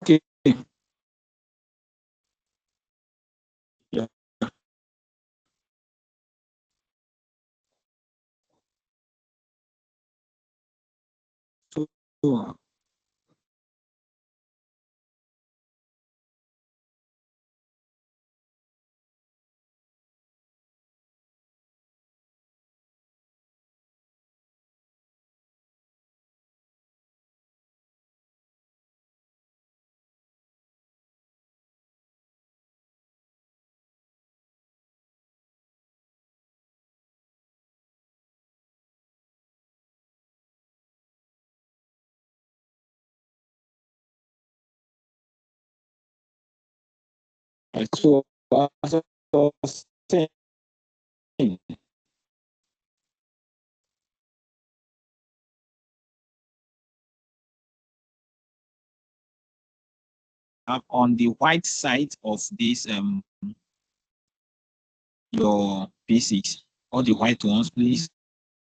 Okay. Yeah. So so as I was saying, on the white side of this your P6, all the white ones, please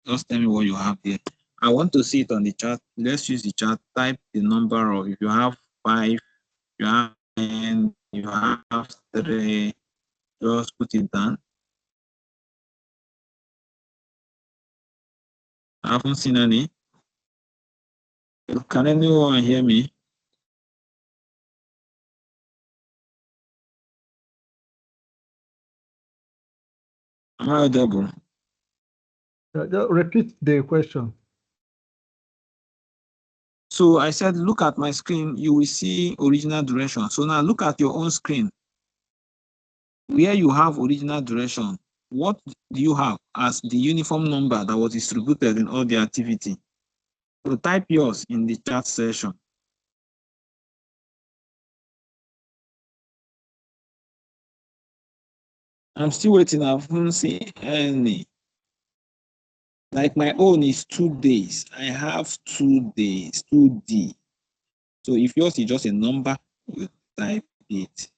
just tell me what you have there. I want to see it on the chart. Let's use the chart. Type the number of, if you have 5, you have 10, you have 3, just put it down. I haven't seen any. Can anyone hear me? Am I audible? Repeat the question. So I said, look at my screen, you will see original duration. So now look at your own screen. Where you have original duration, what do you have as the uniform number that was distributed in all the activity? So type yours in the chat session. I'm still waiting. I haven't seen any. Like my own is 2 days. I have 2 days, 2D. So if yours is just a number, you type it.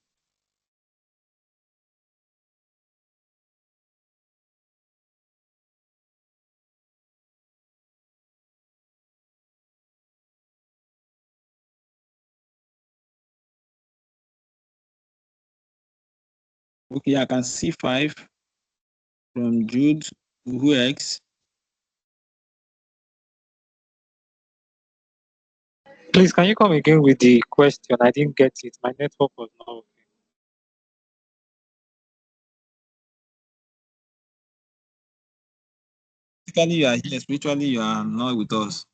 Okay, I can see 5 from Jude. Who else? Please, can you come again with the question? I didn't get it. My network was not okay. Physically, you are here. Spiritually, you are not with us.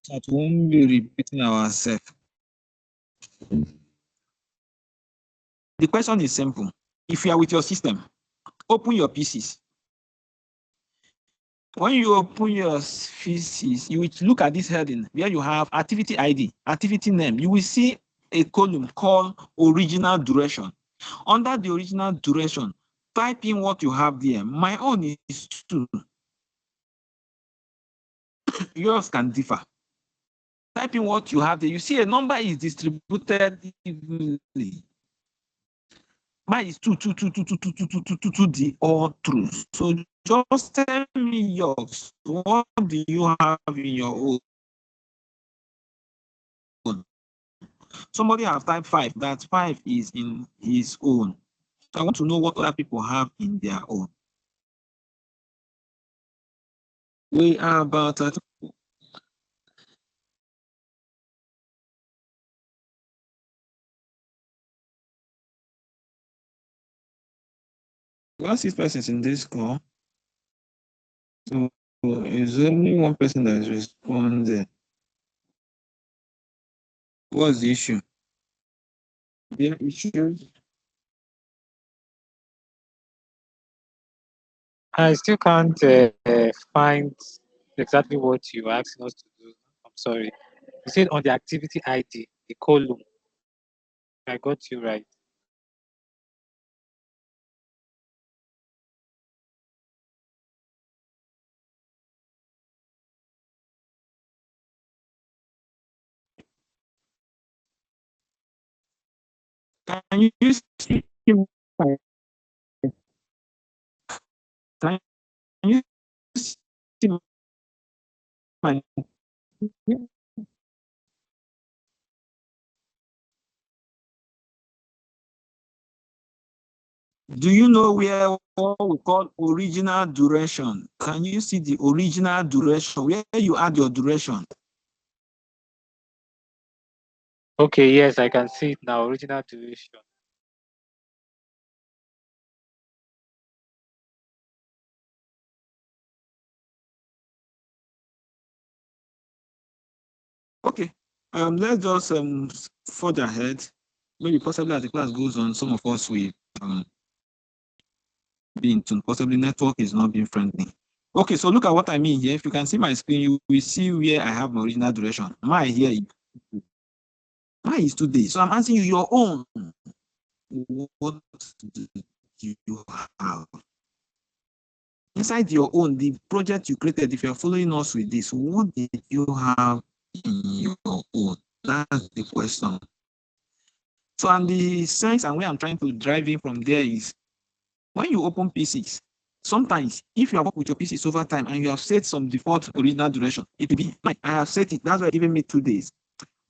So we won't be repeating ourselves. The question is simple. If you are with your system, open your PCs. When you open your PCs, you will look at this heading where you have activity ID, activity name. You will see a column called original duration. Under the original duration, type in what you have there. My own is 2. Yours can differ. Type in what you have there. You see a number is distributed evenly. Mine is 2, 2, 2, 2, 2, 2, 2, 2, 2, 2, 2D, all true. So just tell me yours. What do you have in your own? Somebody have typed 5. That 5 is in his own. So I want to know what other people have in their own. We are about once 6 persons in this call, so it's only one person that is responding. What's the issue? The issue. I still can't find exactly what you are asking us to do. I'm sorry. You said on the activity ID, the column. I got you right. Can you see my, can you see my Do you know where what we call original duration? Can you see the original duration, where you add your duration? Okay, yes, I can see it now. Original duration. Okay, let's just forge ahead. Maybe possibly as the class goes on, some of us will be in tune. Possibly network is not being friendly. Okay, so look at what I mean here. If you can see my screen, you will see where I have my original duration. My here, mine is 2 days. So I'm asking you your own. What do you have? Inside your own, the project you created, if you're following us with this, what did you have in your own? That's the question. So, and the sense and where I'm trying to drive in from there is when you open P6, sometimes if you have worked with your P6 over time and you have set some default original duration, it will be like I have set it, that's why giving me 2 days.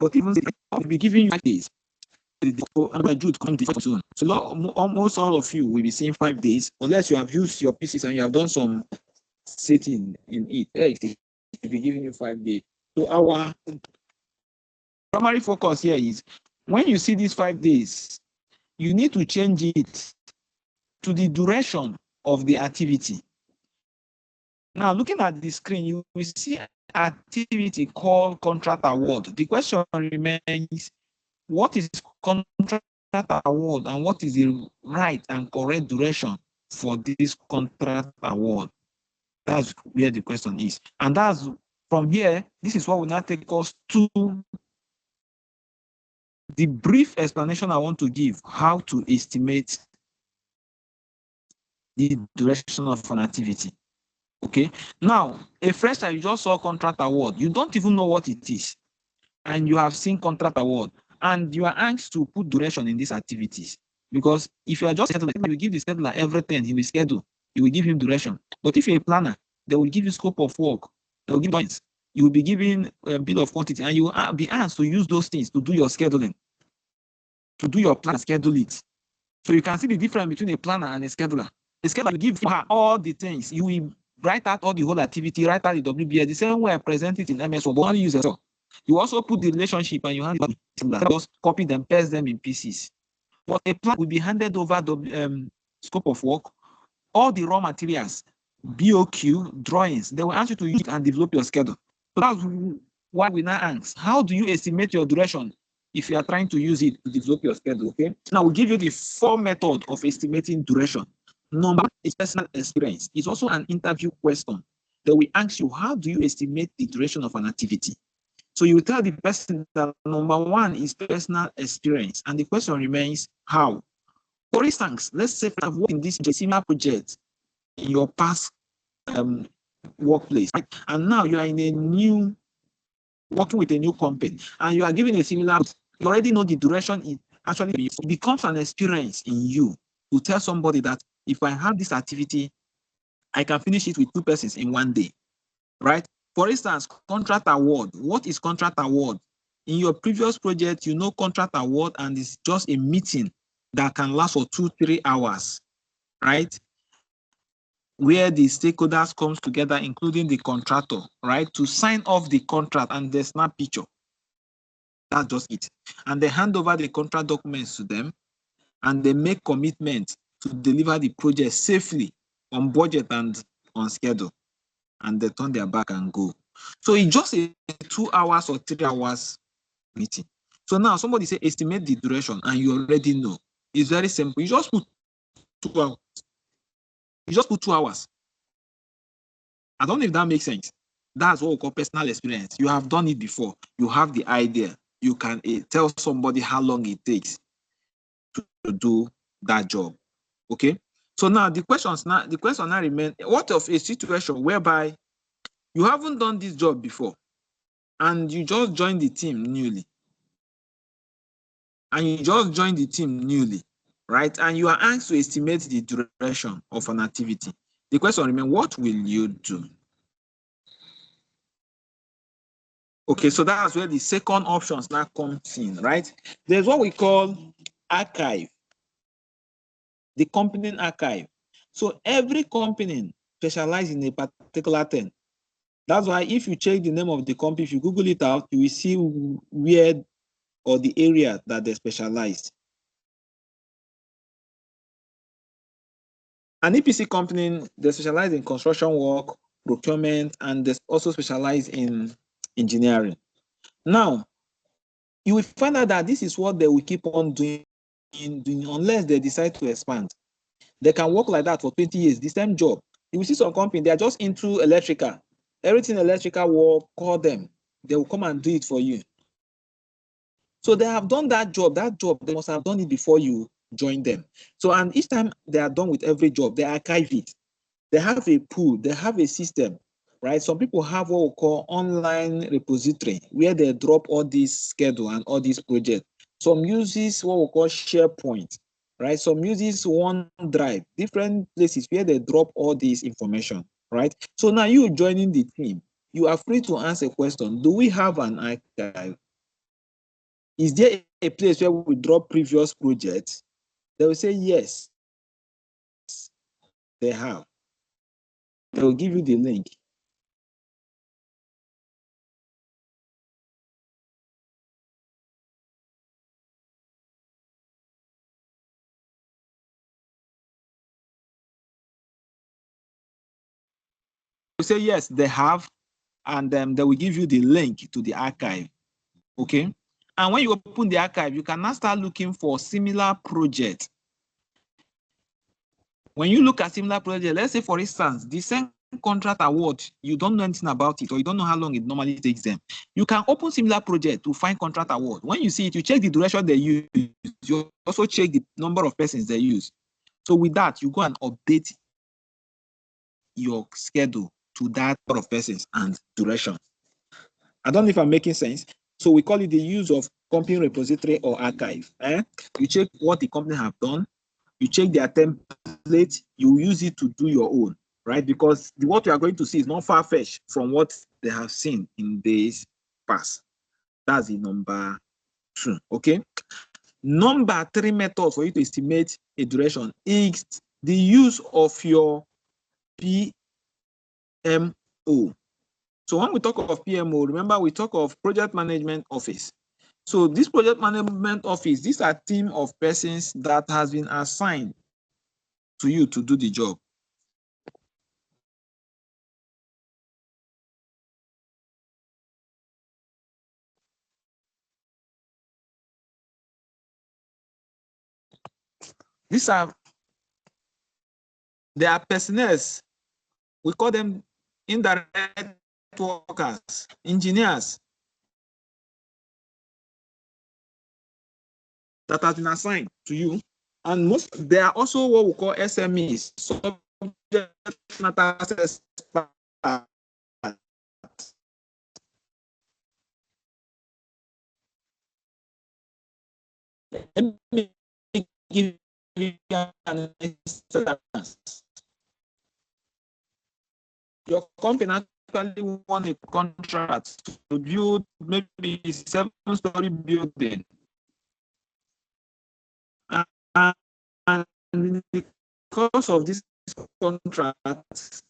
But even it will be giving you 5 days. And Jude come default soon. So almost all of you will be seeing 5 days, unless you have used your P6 and you have done some setting in it. It will be giving you 5 days. So our primary focus here is when you see these 5 days, you need to change it to the duration of the activity. Now, looking at the screen, you will see activity called contract award. The question remains, what is contract award and what is the right and correct duration for this contract award? That's where the question is. And that's from here, this is what will now take us to the brief explanation I want to give, how to estimate the duration of an activity. Okay, now a fresh time you just saw contract award, you don't even know what it is, and you have seen contract award, and you are asked to put duration in these activities. Because if you are just scheduler, you give the scheduler everything, he will schedule, you will give him duration. But if you're a planner, they will give you scope of work, they will give points, you will be given a bill of quantity, and you will be asked to use those things to do your scheduling, to do your plan, schedule it. So you can see the difference between a planner and a scheduler. A scheduler will give her all the things. You will write out all the whole activity, write out the WBS, the same way I present it in MS Word, but only use Excel. You also put the relationship and you hand it to just copy them, paste them in pieces. But a plan will be handed over the scope of work, all the raw materials, BOQ, drawings, they will ask you to use it and develop your schedule. So that's why we now ask, how do you estimate your duration if you are trying to use it to develop your schedule? Okay. Now we'll give you the 4 methods of estimating duration. Number one is personal experience. It's also an interview question that we ask you, how do you estimate the duration of an activity? So you tell the person that number one is personal experience, and the question remains how. For instance, let's say I've worked in this similar project in your past workplace, right? And now you are in a new, working with a new company, and you are given a similar, you already know the duration it actually it becomes an experience in you to tell somebody that if I have this activity, I can finish it with 2 persons in 1 day, right? For instance, contract award. What is contract award? In your previous project, you know contract award, and it's just a meeting that can last for 2-3 hours, right? Where the stakeholders comes together, including the contractor, right, to sign off the contract and the snap picture. That's just it. And they hand over the contract documents to them, and they make commitment to deliver the project safely, on budget and on schedule. And they turn their back and go. So it's just a 2 hours or 3 hours meeting. So now somebody say estimate the duration, and you already know. It's very simple. You just put 2 hours. You just put 2 hours. I don't know if that makes sense. That's what we call personal experience. You have done it before. You have the idea. You can tell somebody how long it takes to do that job. Okay. So now the question now remains: what of a situation whereby you haven't done this job before, and you just joined the team newly, right? And you are asked to estimate the duration of an activity. The question remains: what will you do? Okay, so that's where the second options now comes in, right? There's what we call archive. the company archive. So every company specializes in a particular thing. That's why if you check the name of the company, if you Google it out, you will see where or the area that they specialize. An EPC company, they specialize in construction work, procurement, and they also specialize in engineering. Now, you will find out that this is what they will keep on doing unless they decide to expand. They can work like that for 20 years, the same job. You will see some company, they are just into electrical. Everything electrical work, call them. They will come and do it for you. So they have done that job, they must have done it before you join them. So, and each time they are done with every job, they archive it. They have a pool, they have a system, right? Some people have what we call online repository where they drop all these schedule and all these projects. Some uses what we call SharePoint, right? Some uses OneDrive, different places where they drop all this information, right? So now you joining the team, you are free to answer a question. Do we have an archive? Is there a place where we drop previous projects? They will say yes, they have. They will give you the link. You say yes, they have, and they will give you the link to the archive. Okay. And when you open the archive, you can now start looking for similar projects. When you look at similar projects, let's say, for instance, the same contract award, you don't know anything about it, or you don't know how long it normally takes them. You can open similar project to find contract award. When you see it, you check the duration they use. You also check the number of persons they use. So with that, you go and update your schedule to that number of persons and duration. I don't know if I'm making sense. So we call it the use of company repository or archive. You check what the company have done. You check their template. You use it to do your own, right? Because what you are going to see is not far-fetched from what they have seen in days past. That's the number 2, okay? Number 3 method for you to estimate a duration is the use of your PMO. So when we talk of PMO, remember we talk of project management office. So this project management office, these are team of persons that has been assigned to you to do the job. These are, they are personnel. We call them indirect workers, engineers that have been assigned to you. And most, they are also what we call SMEs, subject matter experts. Let me give you an instance. Your company actually won a contract to build maybe a 7-story building. And in the course of this contract,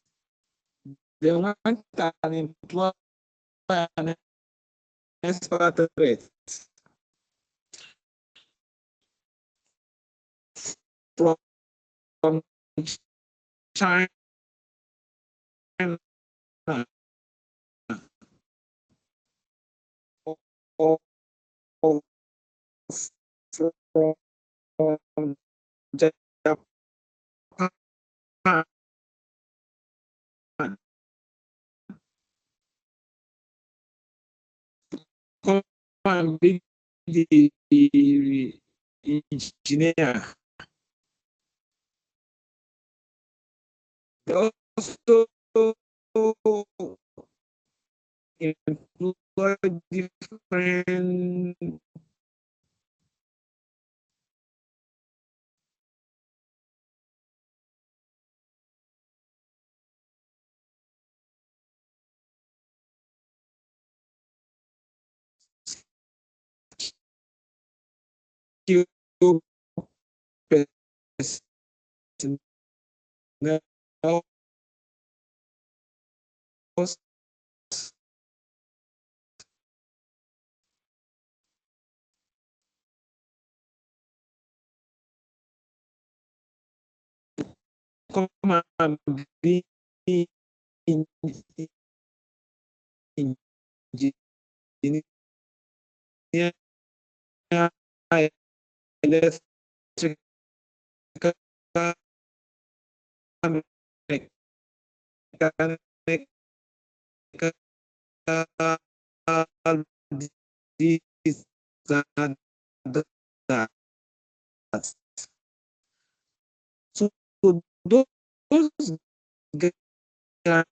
they want to employ an expert from China or from Japan. Come and be the engineer. They also employ different skill come and be engineer, electrical mechanical, this and that. So those guys, they are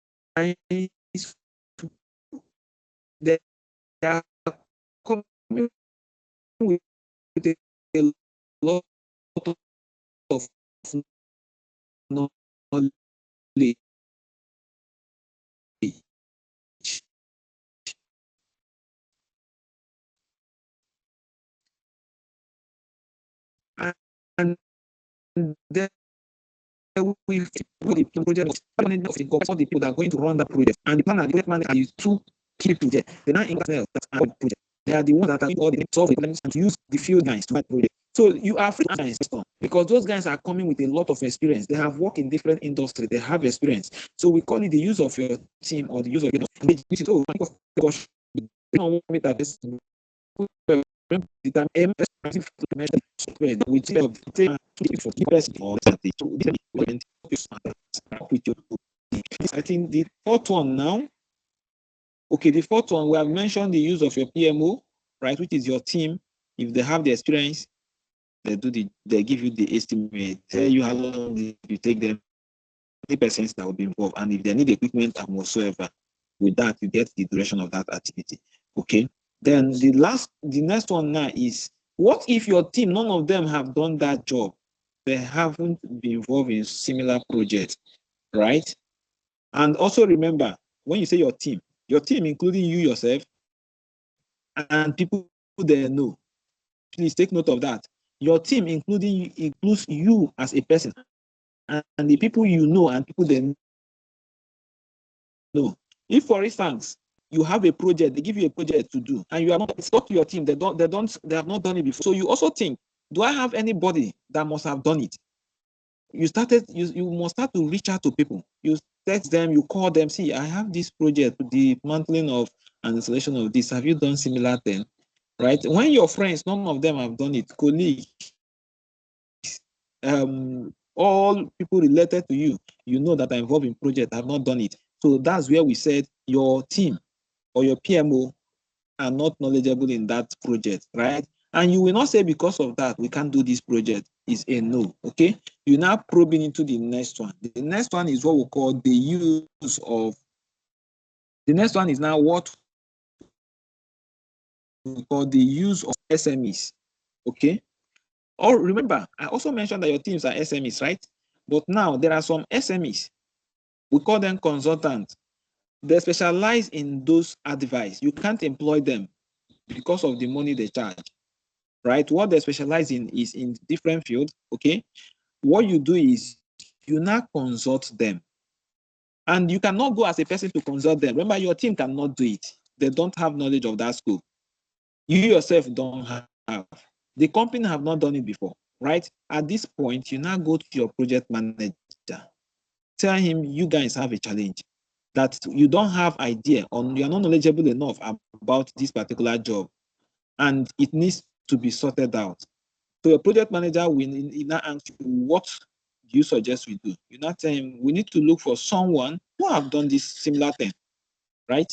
coming with a lot of knowledge. And they will the project management of all the people that are going to run that project. And the planner, the project manager is two key people there. They now that are the project. They are the ones that are doing all the solve the problems and to use the field guys to that project. So you are free to answer because those guys are coming with a lot of experience. They have worked in different industries. They have experience. So we call it the use of your team or the use of your which is gosh, don't want me that this the time I think the fourth one now. Okay, the fourth one we have mentioned the use of your PMO, right, which is your team. If they have the experience, they give you the estimate, tell you how long you take them, the persons that will be involved, and if they need equipment and whatsoever. With that, you get the duration of that activity. Okay. Then the next one now is what if your team, none of them have done that job? They haven't been involved in similar projects, right? And also remember, when you say your team including you yourself and people they know. Please take note of that. Your team includes you as a person and the people you know and people they know. If, for instance, you have a project, they give you a project to do, and you are not, it's not to your team, they have not done it before. So you also think, do I have anybody that must have done it? You must start to reach out to people. You text them, you call them, see, I have this project, the mantling of and installation of this. Have you done similar thing? Right? When your friends, none of them have done it, colleagues, all people related to you, you know that are involved in project have not done it. So that's where we said your team or your PMO are not knowledgeable in that project, right? And you will not say because of that we can't do this project. Is a no. Okay. You're now probing into the next one. The next one is what we call the use of. The next one is now what we call the use of SMEs. Okay. Or remember, I also mentioned that your teams are SMEs, right? But now there are some SMEs. We call them consultants. They specialize in those advice. You can't employ them because of the money they charge, right? What they specialize in is in different fields, okay? What you do is you now consult them. And you cannot go as a person to consult them. Remember, your team cannot do it. They don't have knowledge of that scope. You yourself don't have. The company have not done it before, right? At this point, you now go to your project manager. Tell him you guys have a challenge that you don't have idea on, you're not knowledgeable enough about this particular job, and it needs to be sorted out. So your project manager will now ask you, what do you suggest we do? You now tell him, we need to look for someone who have done this similar thing, right?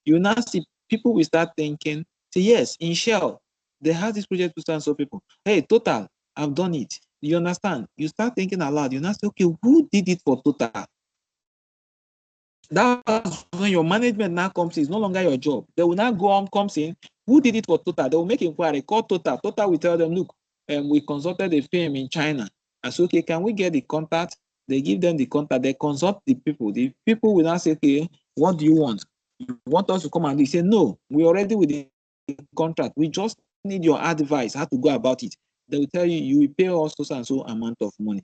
You now see people will start thinking, say, yes, in Shell, they have this project to stand so people. Hey, Total, I've done it. You understand? You start thinking aloud. You now say, okay, who did it for Total? That's when your management now comes in. It's no longer your job. They will now go on, comes in. Who did it for Total? They will make inquiry, call Total. Total will tell them, look, we consulted a firm in China. I said, okay, can we get the contact? They give them the contact. They consult the people. The people will now say, okay, what do you want? You want us to come and they say, no, we already with the contract. We just need your advice how to go about it. They will tell you, you will pay us so and so amount of money.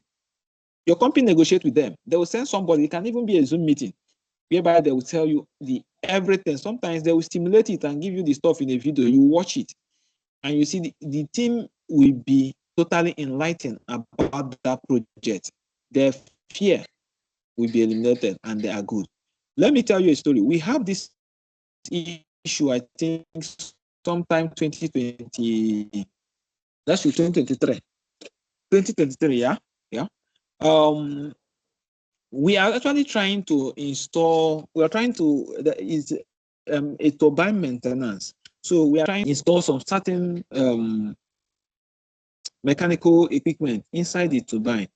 Your company negotiate with them. They will send somebody. It can even be a Zoom meeting, whereby they will tell you everything. Sometimes they will stimulate it and give you the stuff in a video. You watch it, and you see the team will be totally enlightened about that project. Their fear will be eliminated, and they are good. Let me tell you a story. We have this issue, I think, sometime 2020. That's 2023. 2023, yeah? Yeah. We are actually trying to install, there is a turbine maintenance. So we are trying to install some certain mechanical equipment inside the turbine.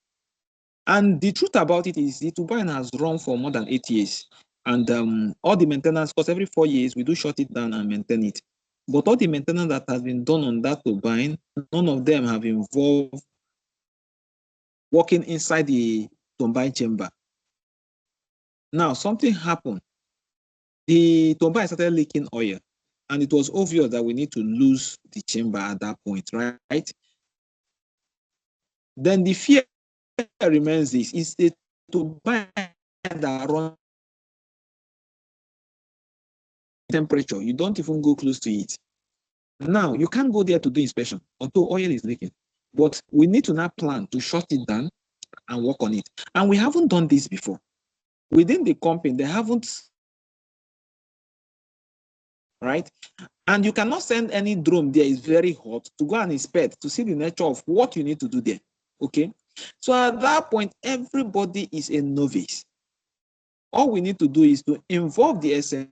And the truth about it is the turbine has run for more than 8 years. And all the maintenance, because every 4 years we do shut it down and maintain it. But all the maintenance that has been done on that turbine, none of them have involved working inside the turbine chamber. Now, something happened. The turbine started leaking oil, and it was obvious that we need to lose the chamber at that point, right? Then the fear remains this: is the turbine that runs temperature. You don't even go close to it. Now, you can't go there to do inspection, although oil is leaking. But we need to now plan to shut it down and work on it. And we haven't done this before. Within the company, they haven't, right? And you cannot send any drone there, it's very hot, to go and inspect, to see the nature of what you need to do there, okay? So at that point, everybody is a novice. All we need to do is to involve the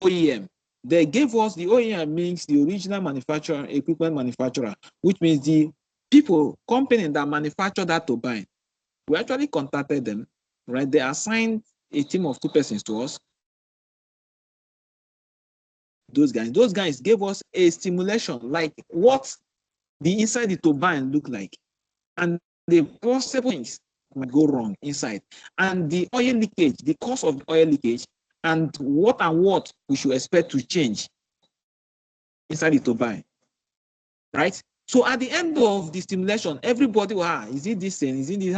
OEM. They gave us, the OEM means the original manufacturer, equipment manufacturer, which means the company that manufacture that turbine. We actually contacted them, right? They assigned a team of 2 persons to us. Those guys gave us a simulation, like what the inside the turbine look like, and the possible things might go wrong inside, and the oil leakage, the cause of oil leakage, and what we should expect to change inside the turbine, right? So at the end of the simulation, everybody will, is it this thing? Is it this?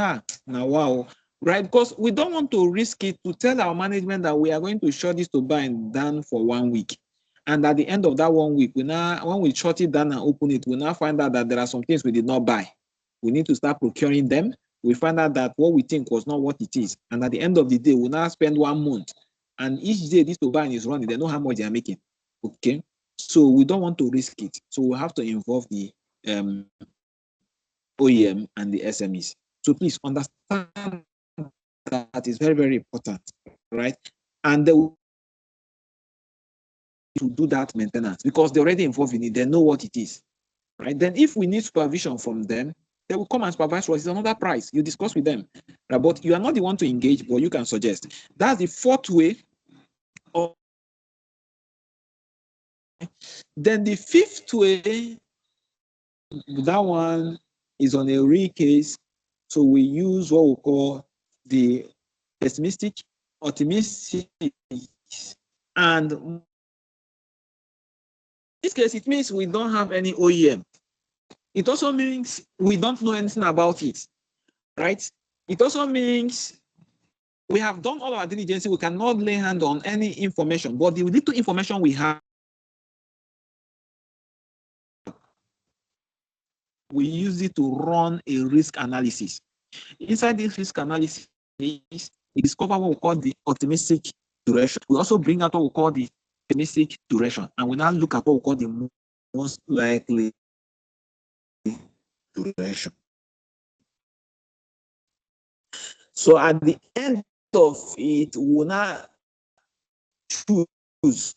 Now, wow, right? Because we don't want to risk it to tell our management that we are going to shut this turbine down for 1 week. And at the end of that 1 week, when we shut it down and open it, we now find out that there are some things we did not buy. We need to start procuring them. We find out that what we think was not what it is. And at the end of the day, we now spend 1 month. And each day this turbine is running, they know how much they are making. Okay. So we don't want to risk it. So we have to involve the OEM and the SMEs. So please understand that is very, very important, right? And they will to do that maintenance because they're already involved in it. They know what it is, right? Then if we need supervision from them, they will come and supervise us. It's another price. You discuss with them, right? But you are not the one to engage, but you can suggest. That's the 4th way. Then the 5th way, that one is on a real case. So we use what we call the pessimistic, optimistic, and in this case, it means we don't have any OEM. It also means we don't know anything about it, right? It also means we have done all our diligence. We cannot lay hand on any information, but the little information we have, we use it to run a risk analysis. Inside this risk analysis, we discover what we call the optimistic duration. We also bring out what we call the pessimistic duration, and we now look at what we call the most likely duration. So at the end of it, we will now choose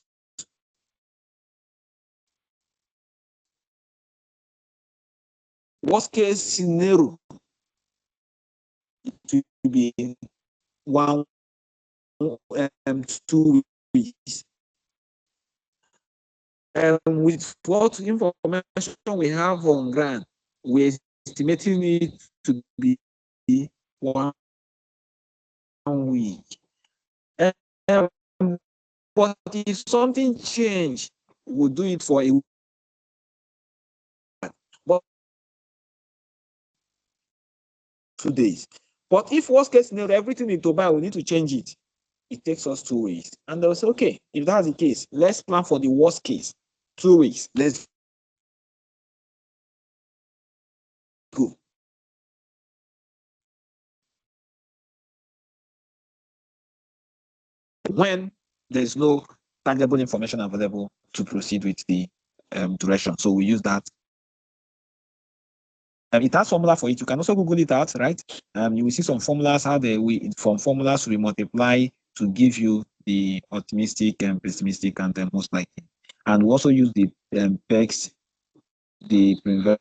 worst case scenario to be 1 2 weeks. With what information we have on ground, we're estimating it to be 1 week. But if something change, we'll do it for a week. But 2 days. But if worst case scenario, everything in Dubai, we need to change it. It takes us 2 weeks. And they'll say, okay, if that's the case, let's plan for the worst case. 2 weeks. Let's go. When there's no tangible information available to proceed with the duration. So we use that. It has formula for it. You can also Google it out, right? You will see some formulas, how from formulas we multiply to give you the optimistic and pessimistic and the most likely. And we also use the PEX, the Primavera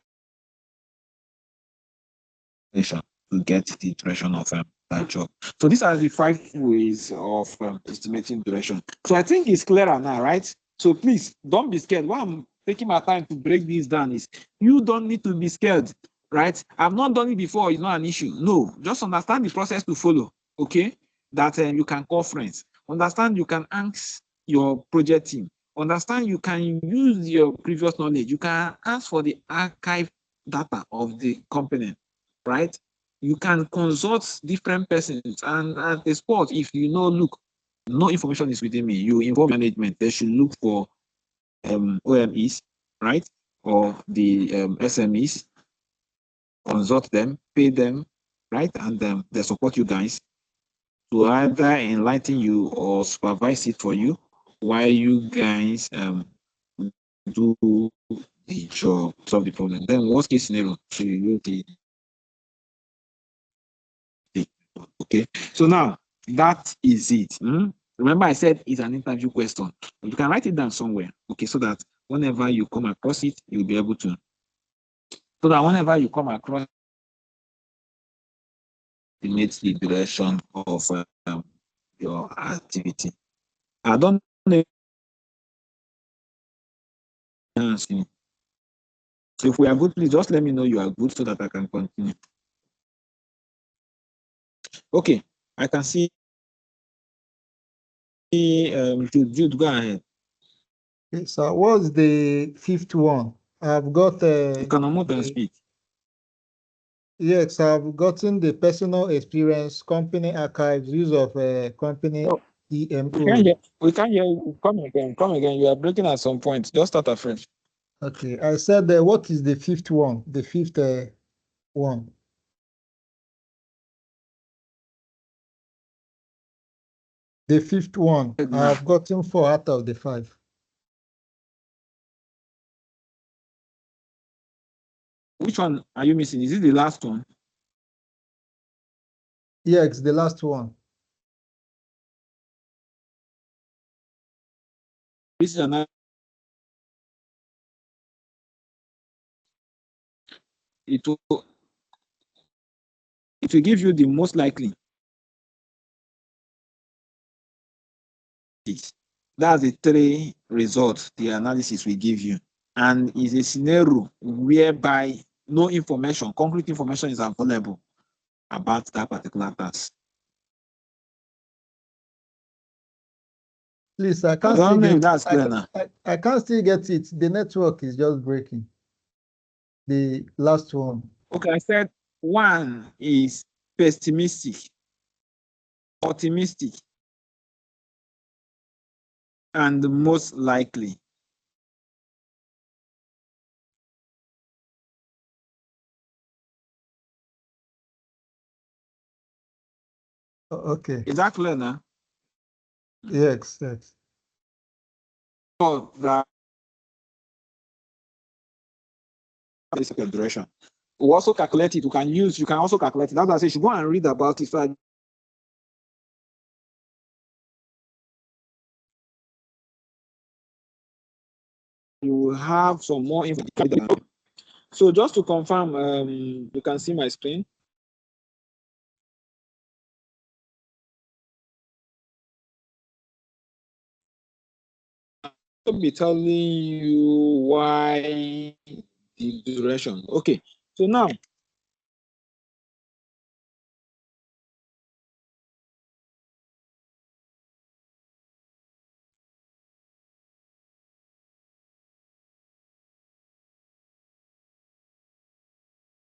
to get the duration of that job. So these are the 5 ways of estimating duration. So I think it's clearer now, right? So please don't be scared. Why I'm taking my time to break this down is you don't need to be scared, right? I've not done it before. It's not an issue. No, just understand the process to follow, okay? That you can call friends. Understand you can ask your project team. Understand you can use your previous knowledge. You can ask for the archive data of the component, right? You can consult different persons, and at the spot, if you know, look, no information is within me, you inform management. They should look for OMEs, right, or the SMEs, consult them, pay them, right, and they support you guys to either enlighten you or supervise it for you while you guys do the job, solve the problem. Then worst case scenario, so you do the okay. So now that is it. Remember, I said it's an interview question. You can write it down somewhere, okay, so that whenever you come across it, you'll be able to. So that whenever you come across the direction of your activity. I don't know. So if we are good, please just let me know you are good so that I can continue. Okay, I can see Jude, go ahead. Okay, so what's the 5th one? I've got You can unmute and speak. yes, I've gotten the personal experience, company archives, use of company EMO. We can't hear you. Come again. You are breaking at some point. Just start afresh. Okay, I said what is the 5th one? The 5th one. The 5th one. I've gotten 4 out of the 5. Which one are you missing? Is it the last one? Yeah, it's the last one. This is another. It will give you the most likely. That's the 3 results the analysis will give you. And is a scenario whereby no information, concrete information is available about that particular task. Please, I can't still get get that's clear now. I can't still get it. The network is just breaking. The last one. Okay, I said 1 is pessimistic, optimistic, and most likely. Okay. Is that clear now? Yes. So that is the duration. We also calculate it. You can also calculate it. That's why I say you should go and read about it. So you will have some more information. So just to confirm, you can see my screen. I'll be telling you why the duration. Okay, so now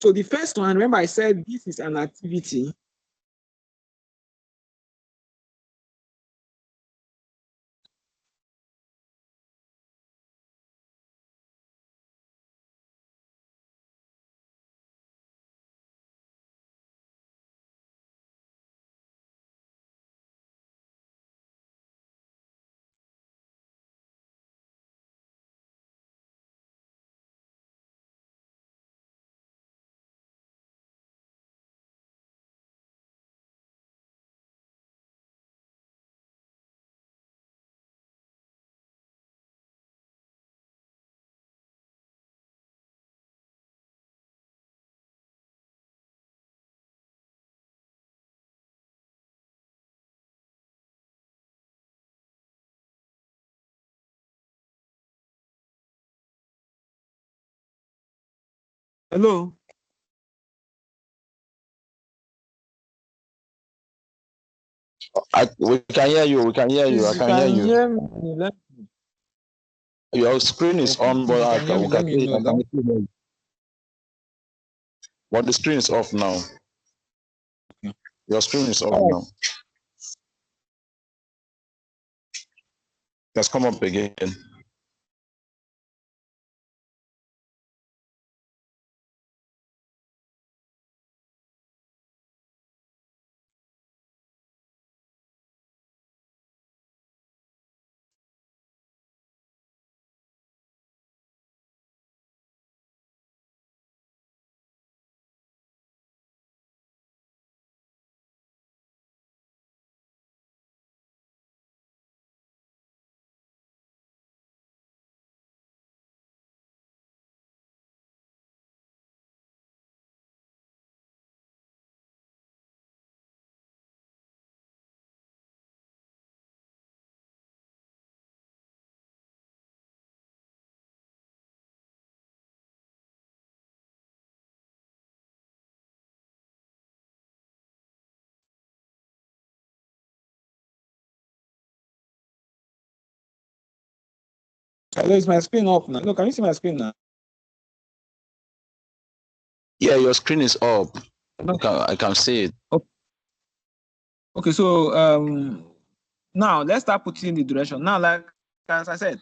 So the first one, remember I said this is an activity. Hello. We can hear you. We can hear you. I can hear you. Hear me. Your screen is on, but I can, we can see it. I can see it. But the screen is off now. Your screen is off now. Let's come up again. Hello, is my screen off now? No, can you see my screen now? Yeah, your screen is up. No. I can see it. Okay, so now let's start putting the duration. Now, like as I said,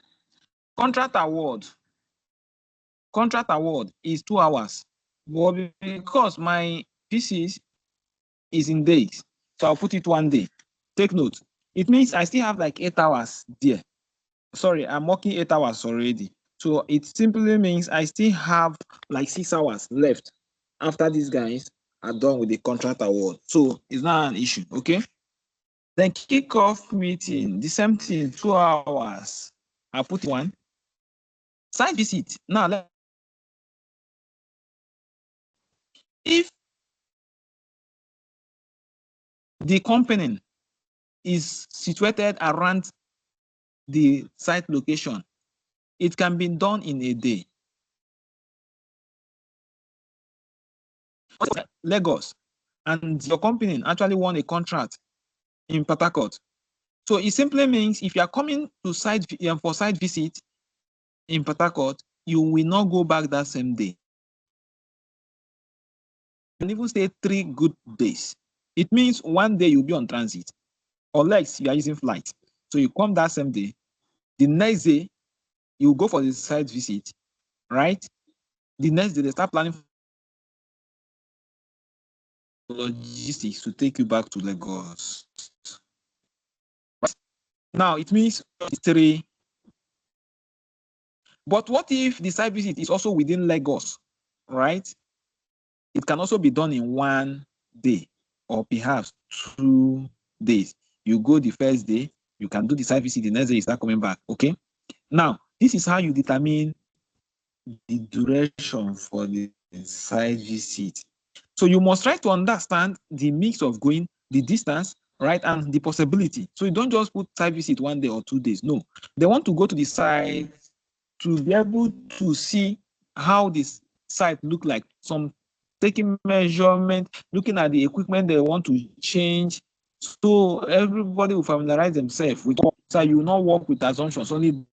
contract award is 2 hours. But because my pieces is in days, so I'll put it 1 day. Take note. It means I still have like 8 hours there. Sorry, I'm working 8 hours already. So it simply means I still have like 6 hours left after these guys are done with the contract award. So it's not an issue, okay? Then kickoff meeting, the same thing, 2 hours. I put 1. Site visit. Now, if the company is situated around the site location, it can be done in a day. Lagos, and your company actually won a contract in Port Harcourt. So it simply means if you are coming to site for site visit in Port Harcourt, you will not go back that same day. You can even stay 3 good days. It means 1 day you'll be on transit, unless you are using flight. So you come that same day. The next day, you go for the site visit, right? The next day, they start planning logistics to take you back to Lagos. Now, it means 3. But what if the site visit is also within Lagos, right? It can also be done in 1 day or perhaps 2 days. You go the first day, you can do the site visit, the next day you start coming back, okay? Now, this is how you determine the duration for the site visit. So you must try to understand the mix of going, the distance, right, and the possibility. So you don't just put site visit 1 day or 2 days. No, they want to go to the site to be able to see how this site look like. Some taking measurement, looking at the equipment they want to change. So everybody will familiarize themselves with, so you will not work with assumptions only.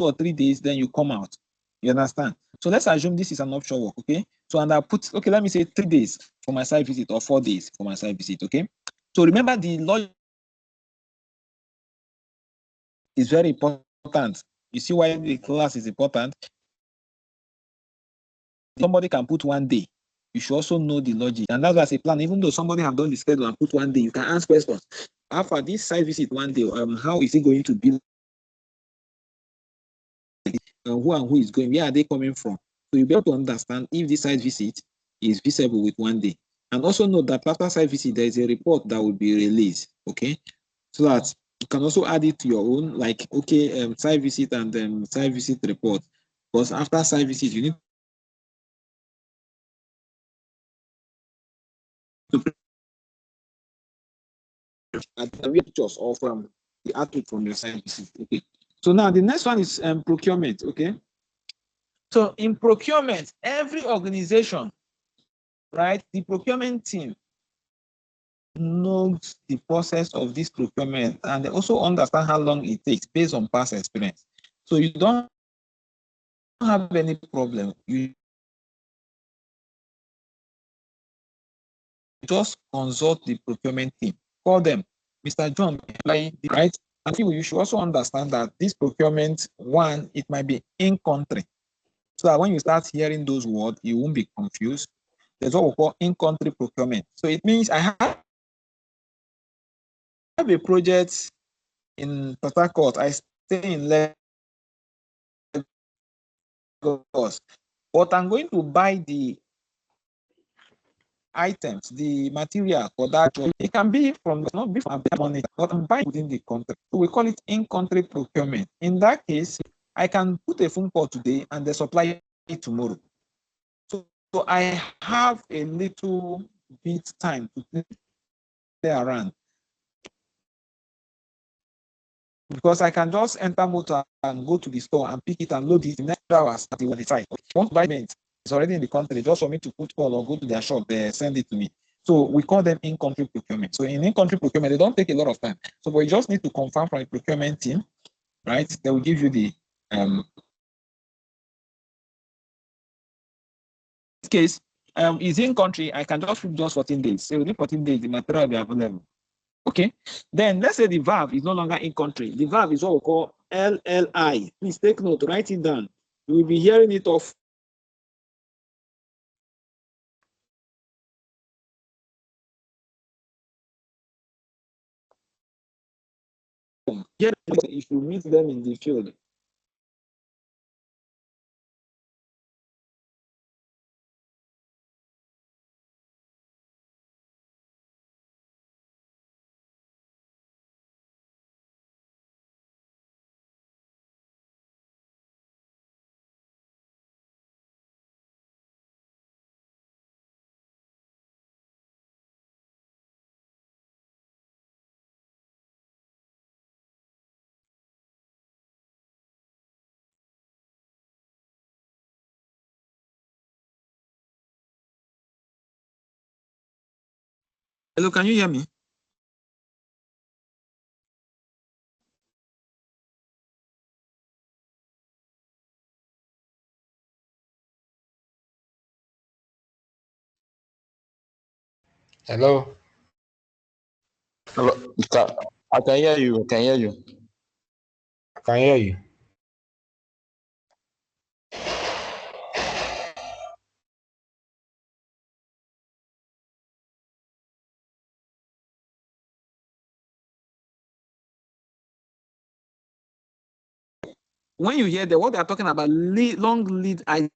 2 or 3 days, then you come out. You understand? So let's assume this is an offshore work, okay? So, and I'll put, okay, let me say 3 days for my site visit or 4 days for my site visit, okay? So remember, the logic is very important. You see why the class is important? Somebody can put 1 day. You should also know the logic. And that's why I say plan, even though somebody have done the schedule and put 1 day, you can ask questions. After this site visit 1 day, how is it going to be? Who and who is going? Where are they coming from? So you'll be able to understand if this site visit is visible with 1 day. And also note that after site visit, there is a report that will be released, okay? So that you can also add it to your own, like, okay, site visit and site visit report. Because after site visit, you need to pictures or from the output from your site visit. Okay. So now the next one is procurement. Okay. So in procurement, every organization, right, the procurement team knows the process of this procurement, and they also understand how long it takes based on past experience. So you don't have any problem. You just consult the procurement team. Call them, Mr. John, right? And you should also understand that this procurement, one, it might be in country. So that when you start hearing those words, you won't be confused. There's what we call in-country procurement. So it means I have a project in Port Harcourt. I stay in Lagos, but I'm going to buy the items, the material for that. It can be from, not be from money, but I'm buying within the country. So we call it in-country procurement. In that case, I can put a phone call today and they supply it tomorrow. So I have a little bit time to play around, because I can just enter motor and go to the store and pick it and load it in the next hours at the site. Once buy it, it's already in the country, just for me to put call or go to their shop, they send it to me. So we call them in-country procurement. So in in-country procurement, they don't take a lot of time. So we just need to confirm from the procurement team, right? They will give you the case. Is in country, I can just 14 days. So within 14 days, the material will be available. Okay. Then let's say the verb is no longer in country. The verb is what we call LLI. Please take note, write it down. You will be hearing it off. If you meet them in the field. Hello, can you hear me? Hello. Hello. I can hear you. I can hear you. I can hear you. When you hear what they are talking about, long lead items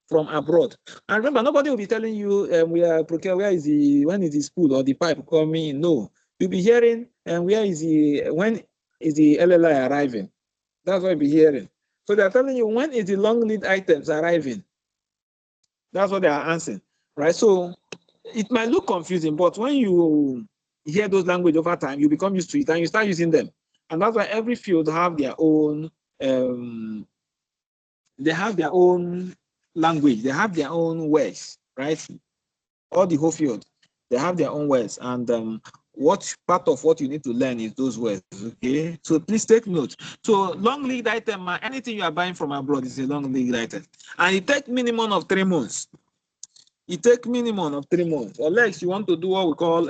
from abroad. And remember, nobody will be telling you we are procuring, where is the, when is the spool or the pipe coming? No, you'll be hearing and where is the, when is the LLI arriving? That's what you'll be hearing. So they're telling you when is the long lead items arriving? That's what they are answering, right? So it might look confusing, but when you hear those language over time, you become used to it and you start using them. And that's why every field have their own, they have their own language, they have their own words, right? All the whole field, they have their own words. And what part of what you need to learn is those words. Okay, so please take note. So long lead item, anything you are buying from abroad is a long lead item, and it takes minimum of 3 months. It takes minimum of 3 months. Unless you want to do what we call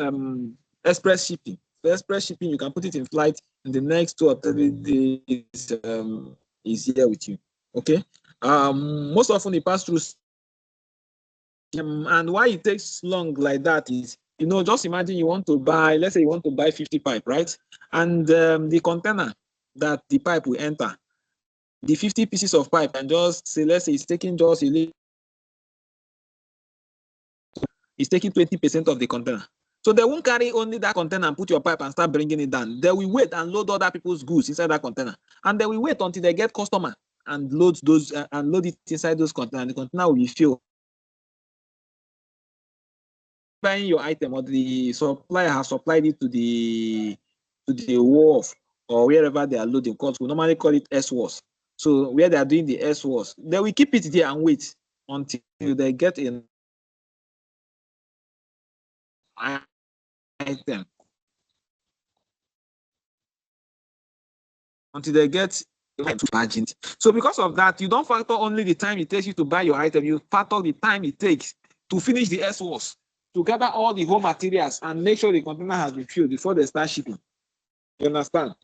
express shipping. For express shipping, you can put it in flight in the next 2 or 3 days. Is here with you. Okay. Most often it pass through. And why it takes long like that is, you know, just imagine you want to buy, let's say you want to buy 50 pipe, right? And the container that the pipe will enter, the 50 pieces of pipe, and just say, let's say it's taking just it's taking 20% of the container. So they won't carry only that container and put your pipe and start bringing it down. They will wait and load other people's goods inside that container, and they will wait until they get customer and load those and load it inside those containers. The container will be filled. Buying your item, or the supplier has supplied it to the wharf or wherever they are loading, because we normally call it S-wars. So where they are doing the S-wars, they will keep it there and wait until they get an item. Until they get margin. So because of that, you don't factor only the time it takes you to buy your item, you factor the time it takes to finish the S-wars, to gather all the raw materials and make sure the container has been filled before they start shipping. You understand?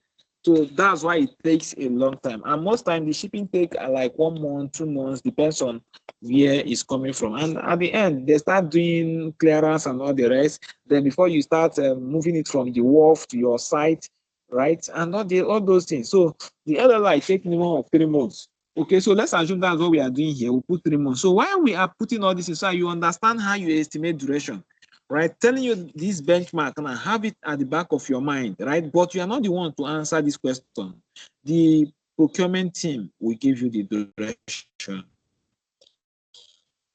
So that's why it takes a long time. And most times the shipping take like 1 month, 2 months, depends on where it's coming from. And at the end, they start doing clearance and all the rest. Then before you start moving it from the wharf to your site, right? And all those things. So the LLI take minimum of 3 months. Okay, so let's assume that's what we are doing here. We'll put 3 months. So why we are putting all this inside, you understand how you estimate duration. Right, telling you this benchmark and have it at the back of your mind, right? But you are not the one to answer this question. The procurement team will give you the direction,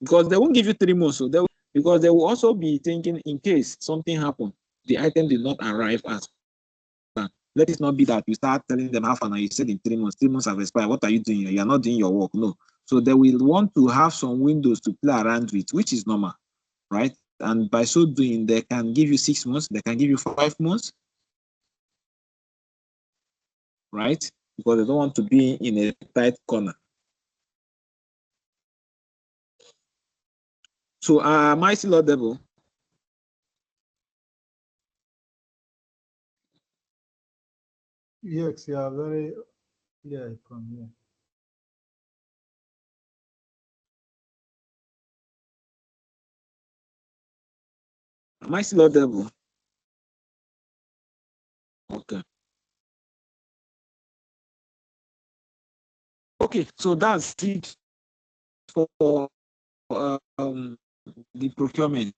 because they won't give you 3 months. So because they will also be thinking, in case something happened, the item did not arrive as planned. Let it not be that you start telling them half an hour. You said in 3 months, 3 months have expired. What are you doing? You are not doing your work. No. So they will want to have some windows to play around with, which is normal, right? And by so doing, they can give you 6 months, they can give you 5 months, right? Because they don't want to be in a tight corner. So am I still audible? Yes, you are very clear from here. Am I still audible? Okay. Okay, so that's it for the procurement.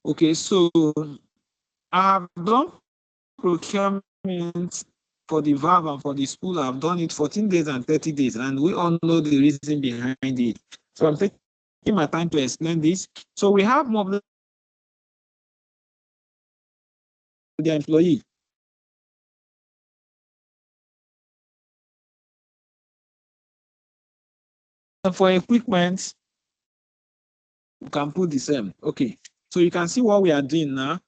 Okay, so I've done procurement for the valve and for the spool. I've done it 14 days and 30 days, and we all know the reason behind it. So I'm taking my time to explain this. So we have more the employee. And for equipment, we can put the same. Okay, so you can see what we are doing now.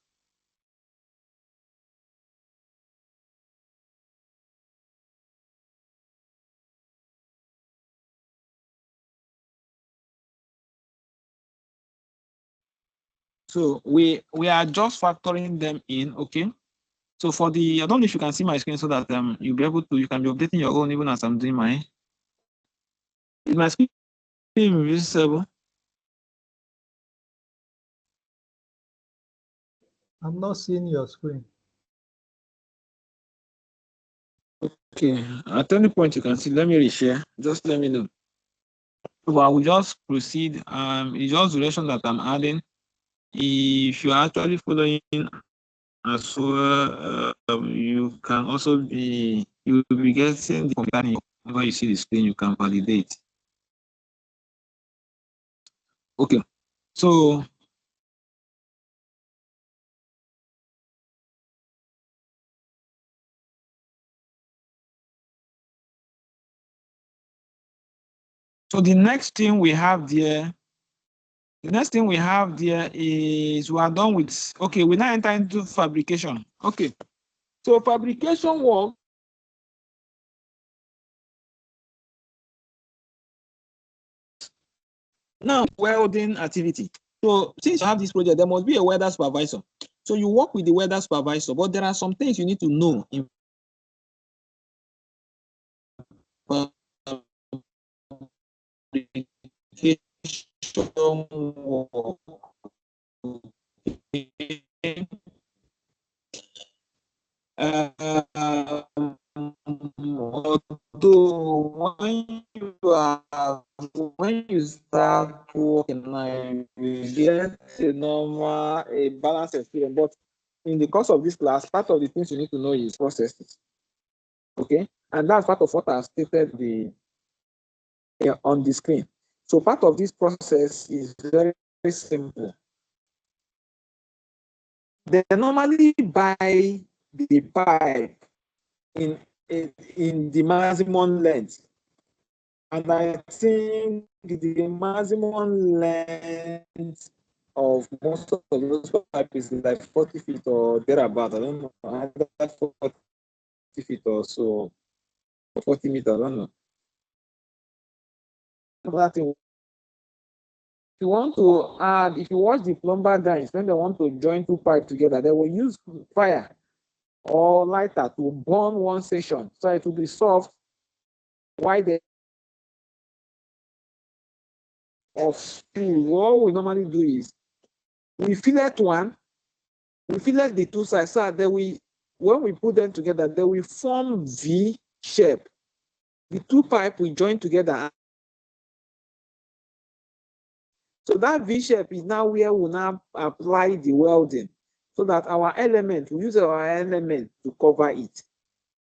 So we are just factoring them in. Okay, so for the, I don't know if you can see my screen so that you'll be able to, you can be updating your own even as I'm doing mine. Is my screen visible? I'm not seeing your screen. Okay, at any point you can see, let me reshare, just let me know. So I will just proceed. It's just duration that I'm adding. If you're actually following as well, you can also be, you will be getting the computer whenever you see the screen, you can validate. Okay, so the next thing we have there The next thing we have there is we are done with, okay, we now enter into fabrication. Okay, so fabrication work now welding activity. So since you have this project, there must be a welder supervisor. So you work with the welder supervisor, but there are some things you need to know in although when you start working, you get a normal, a balanced experience. But in the course of this class, part of the things you need to know is processes. Okay, and that's part of what I've stated on the screen. So part of this process is very, very simple. They normally buy the pipe in the maximum length. And I think the maximum length of most of those pipes is like 40 feet or thereabout. I don't know, either 40 feet or so, 40 meters, I don't know. Another thing, if you want to add, if you watch the plumber guys, when they want to join two pipes together, they will use fire or lighter to burn one section so it will be soft. Why they of steel? What we normally do is we fillet one, we fillet the two sides so that when we put them together, they will form V shape. The two pipes will join together. So that V shape is now where we now apply the welding so that our element, we use our element to cover it.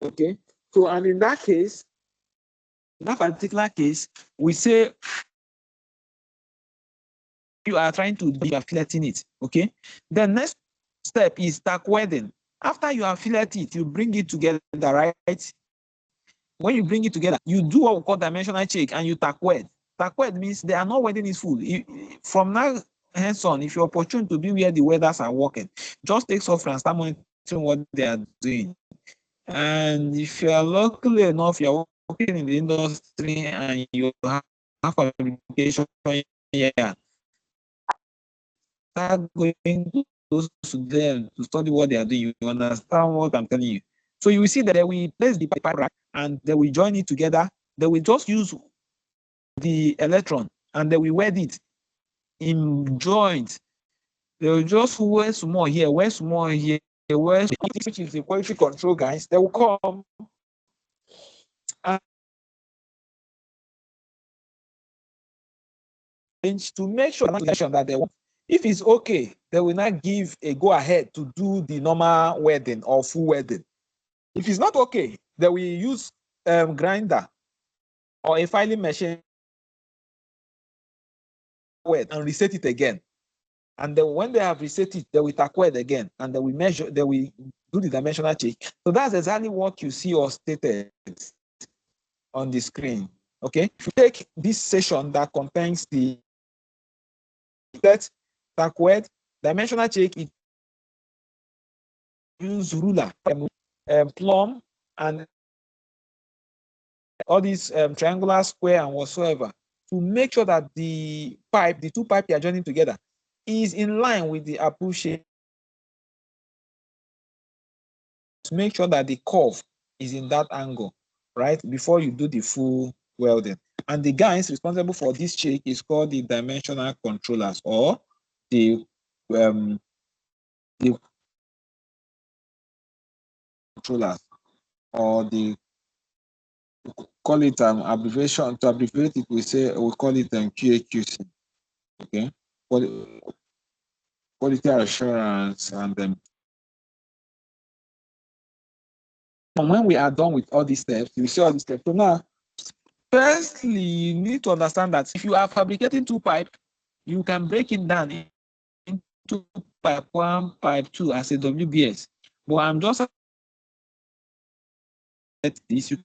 Okay. So, and in that case, in that particular case, we say you are trying to do, you are filleting it. Okay. The next step is tack welding. After you have filleted it, you bring it together, right? When you bring it together, you do what we call dimensional check and you tack weld. Tack weld means they are not welding is full. From now hence on, if you're opportune to be where the welders are working, just take software and start monitoring what they are doing. And if you are lucky enough, you're working in the industry and you have qualification, yeah, start going close to them to study what they are doing. You understand what I'm telling you. So you will see that they will place the pipe rack and they will join it together. They will just use the electron and they will weld it in joint. They will just wear some more here, wear some more here, which is the quality control guys. They will come and to make sure that they want. If it's okay, they will not give a go ahead to do the normal welding or full welding. If it's not okay, they will use grinder or a filing machine and reset it again. And then when they have reset it, they will tack weld again and they will measure, they will do the dimensional check. So that's exactly what you see or stated on the screen. Okay. If you take this session that contains the tack weld, dimensional check, it use ruler, plumb, and all these triangular, square, and whatsoever to make sure that the pipe, the two pipes you are joining together, is in line with the approved shape. To make sure that the curve is in that angle, right? Before you do the full welding. And the guys responsible for this check is called the dimensional controllers or the controllers or the call it abbreviation. To abbreviate it, we call it QAQC. Okay, quality assurance and when we are done with all these steps, you see all these steps. So now, firstly, you need to understand that if you are fabricating two pipe, you can break it down into pipe 1, pipe 2 as a WBS. But I'm just this. You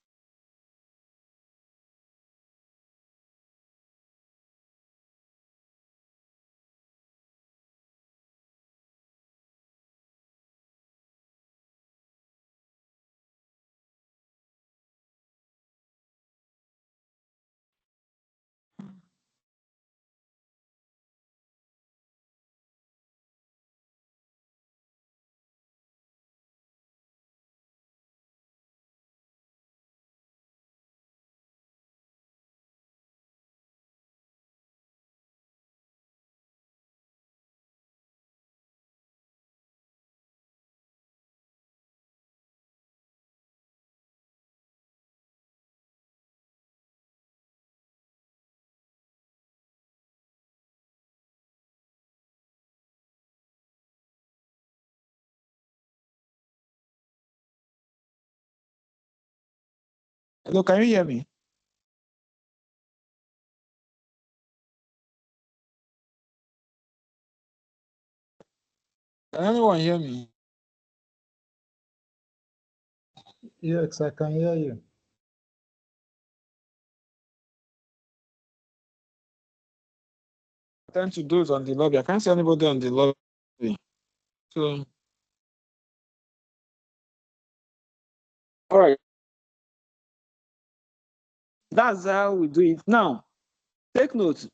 Hello, can you hear me? Can anyone hear me? Yes, I can hear you. Tend to those on the lobby. I can't see anybody on the lobby. So, all right. That's how we do it. Now, take note.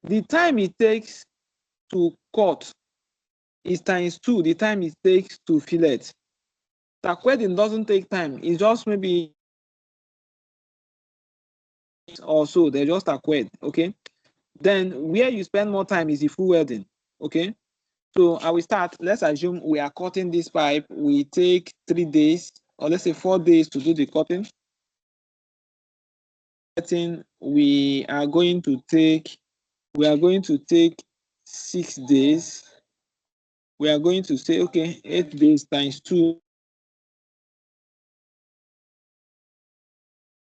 The time it takes to cut is ×2 the time it takes to fillet. Taqueding doesn't take time. It's just maybe or so. They're just taqued. Okay. Then where you spend more time is the full welding. Okay. So I will start. Let's assume we are cutting this pipe. We take 3 days, or let's say 4 days to do the cutting. We are going to take 6 days. We are going to say, okay, 8 days ×2.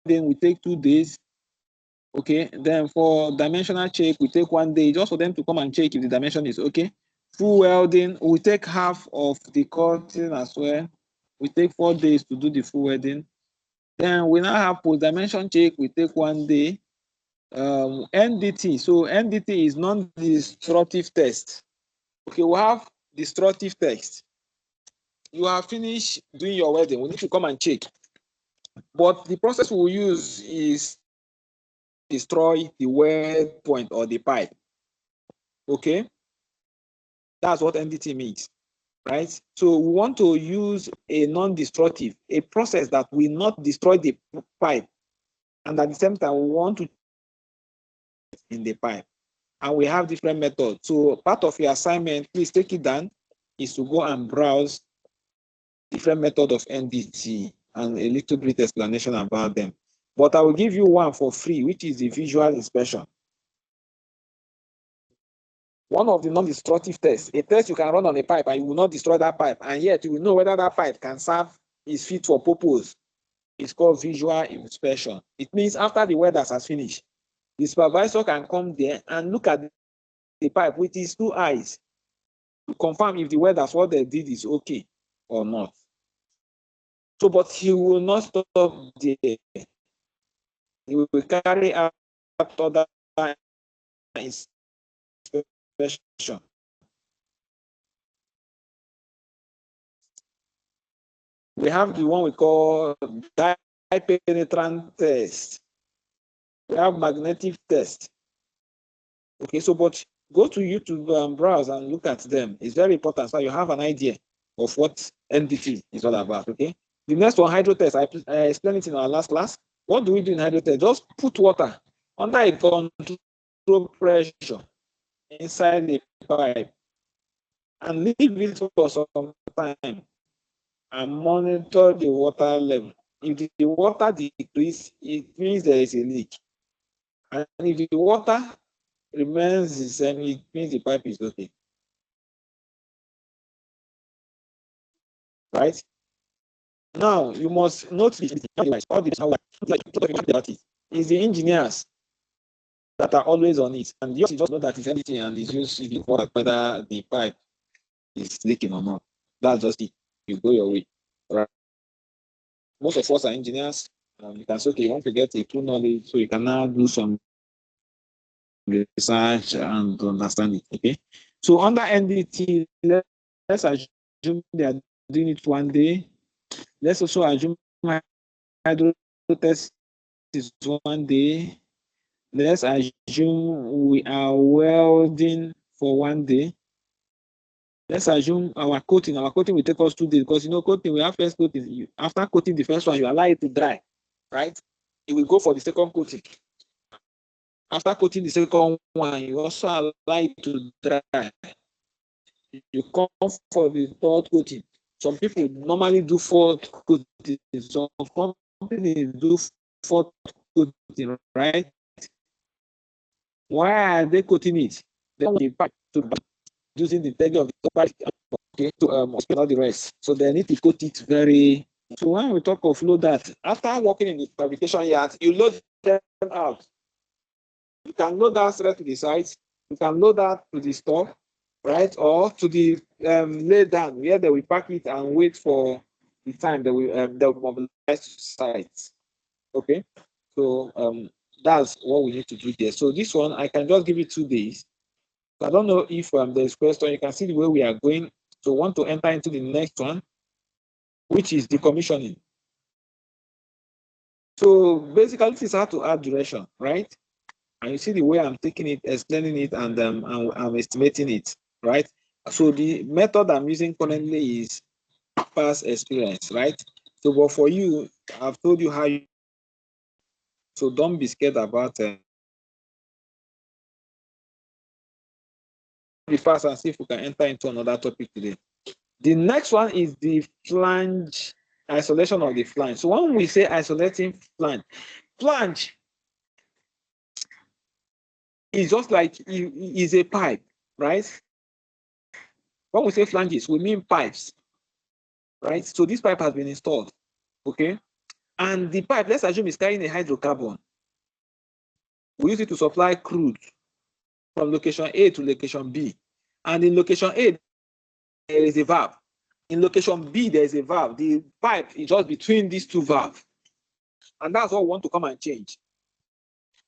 Then we take 2 days. Okay, then for dimensional check, we take 1 day just for them to come and check if the dimension is okay. Full welding, we take half of the cutting as well. We take 4 days to do the full welding. Then we now have post dimension check, we take 1 day. NDT, so NDT is non-destructive test. Okay, we have destructive test. You are finished doing your welding, we need to come and check. But the process we will use is destroy the weld point or the pipe. Okay, that's what NDT means, right? So we want to use a non-destructive, a process that will not destroy the pipe, and at the same time we want to in the pipe. And we have different methods. So part of your assignment, please take it down, is to go and browse different method of NDT and a little bit explanation about them. But I will give you one for free, which is the visual inspection. One of the non-destructive tests, a test you can run on a pipe and you will not destroy that pipe, and yet you will know whether that pipe can serve, is fit for purpose. It's called visual inspection. It means after the welders has finished, the supervisor can come there and look at the pipe with his 2 eyes to confirm if the welders, what they did is okay or not. So, but he will not stop there. He will carry out other inspection. We have the one we call dye penetrant test. We have magnetic test. Okay, so but go to YouTube and browse and look at them. It's very important so you have an idea of what NDT is all about. Okay. The next one, hydro test. I explained it in our last class. What do we do in hydro test? Just put water under a control pressure inside the pipe and leave it for some time and monitor the water level. If the water decreases, it means there is a leak. And if the water remains the same, it means the pipe is okay. Right? Now you must notice all this is the engineers that are always on it, and you just know that it's anything and it's just whether the pipe is leaking or not. That's just it. You go your way. Right? Most of us are engineers. You can say, okay, you want to get a full knowledge, so you can now do some research and understand it. Okay. So under NDT, let's assume they are doing it 1 day. Let's also assume hydro test is 1 day. Let's assume we are welding for 1 day. Let's assume our coating will take us 2 days, because coating, we have first coating. After coating the first one, you allow it to dry, right? It will go for the second coating. After coating the second one, you also allow it to dry. You come for the third coating. Some people normally do 4th coating. Some companies do 4th coating, right? Why are they coating it? They want the pipe to using the integrity of the pipe, okay, to spend all the rest. So they need to coat it very So when we talk of load that, after working in the fabrication yard, you load them out. You can load that straight to the site. You can load that to the store, right? Or to the lay down where they will pack it and wait for the time that they'll mobilize to sites. Okay, so that's what we need to do there. So this one I can just give it 2 days. I don't know if there's question. You can see the way we are going. So want to enter into the next one, which is decommissioning. So basically, this is how to add duration, right? And you see the way I'm taking it, explaining it, and I'm estimating it, right? So the method I'm using currently is past experience, right? So, but for you, I've told you how you. So don't be scared about be fast and see if we can enter into another topic today. The next one is the flange, isolation of the flange. So when we say isolating flange is just like is a pipe, right? When we say flanges, we mean pipes, right? So this pipe has been installed, okay? And the pipe, let's assume, is carrying a hydrocarbon. We use it to supply crude from location A to location B. And in location A, there is a valve. In location B, there is a valve. The pipe is just between these two valves. And that's what we want to come and change.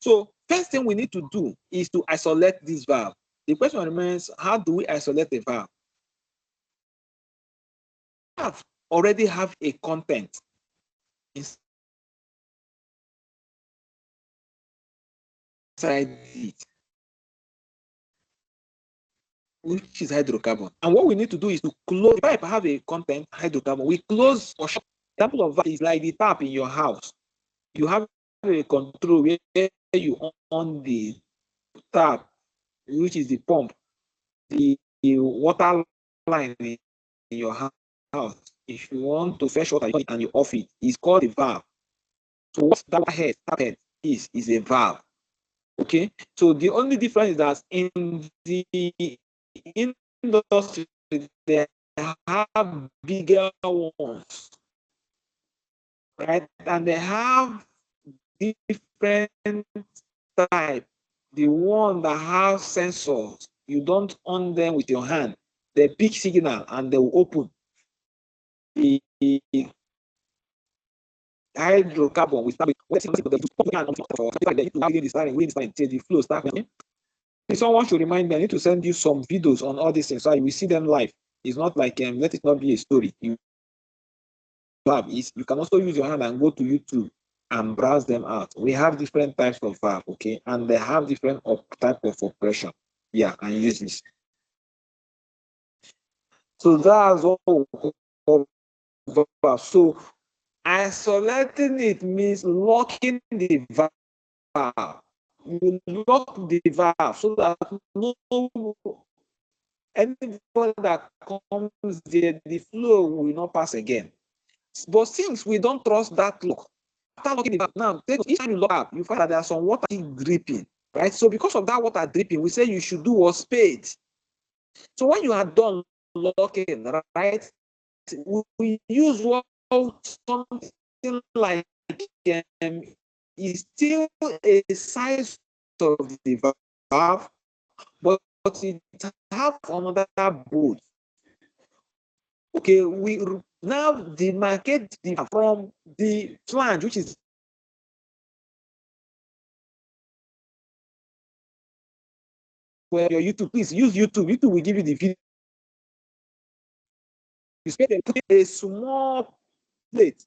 So first thing we need to do is to isolate this valve. The question remains, how do we isolate a valve? Valve already have a content inside it, which is hydrocarbon. And what we need to do is to close. The pipe have a content, hydrocarbon. We close or shut. Example of that is like the tap in your house. You have a control where you on the tap, which is the pump, the water line in your house. If you want to fetch water and you off it, it's called a valve. So what that tap head is a valve. Okay, so the only difference is that in the industry they have bigger ones, right? And they have different type. The one that have sensors, you don't on them with your hand. They pick signal and they will open. The hydrocarbon will start with the flow start. Someone should remind me. I need to send you some videos on all these things so you will see them live. It's not like let it not be a story. You can also use your hand and go to YouTube and browse them out. We have different types of valve, okay, and they have different type of operation. Yeah, and use this. So that's all. So isolating it means locking the valve. You lock the valve so that no anyone that comes there, the flow will not pass again. But since we don't trust that lock, after locking the valve, now each time you lock up, you find that there's some water dripping, right? So because of that water dripping, we say you should do a spade. So when you are done locking, right, we use something like is still a size of the valve, but it have another bolt. Okay, we now demarcate from the flange, which is where your YouTube. Please use YouTube. YouTube will give you the video. You spend a small plate.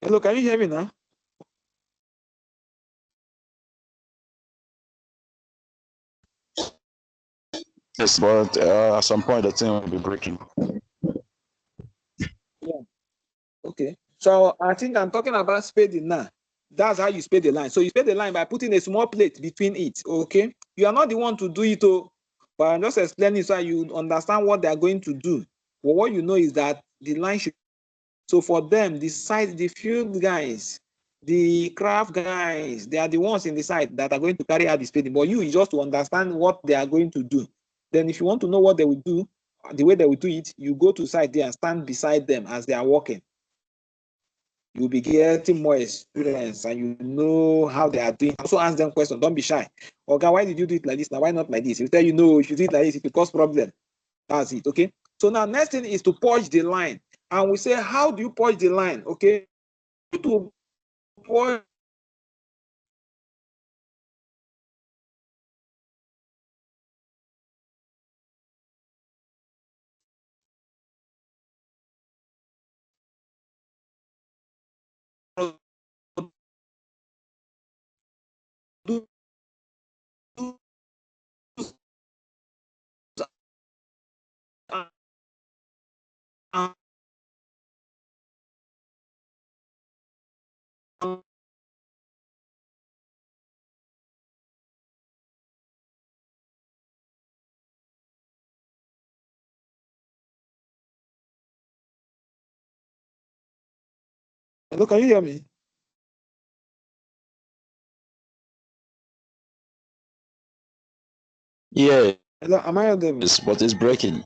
Hello, can you hear me now? Yes, but at some point the thing will be breaking. Yeah. Okay. So I think I'm talking about spading now. That's how you spade the line. So you spade the line by putting a small plate between it. Okay. You are not the one to do it, but I'm just explaining so you understand what they are going to do. But what you know is that the line should. So for them, the field guys, The craft guys, they are the ones in the site that are going to carry out the spading, but you just to understand what they are going to do. Then if you want to know what they will do, the way they will do it, you go to site there and stand beside them as they are working. You'll be getting more experience and you know how they are doing. Also ask them questions. Don't be shy. Okay, why did you do it like this? Now, why not like this? You tell you no, if you do it like this, it will cause problem. That's it. Okay. So now next thing is to purge the line. And we say, how do you purge the line? Okay. To purge Hello, can you hear me? Yeah. Hello, am I audible? Yes, but it's breaking.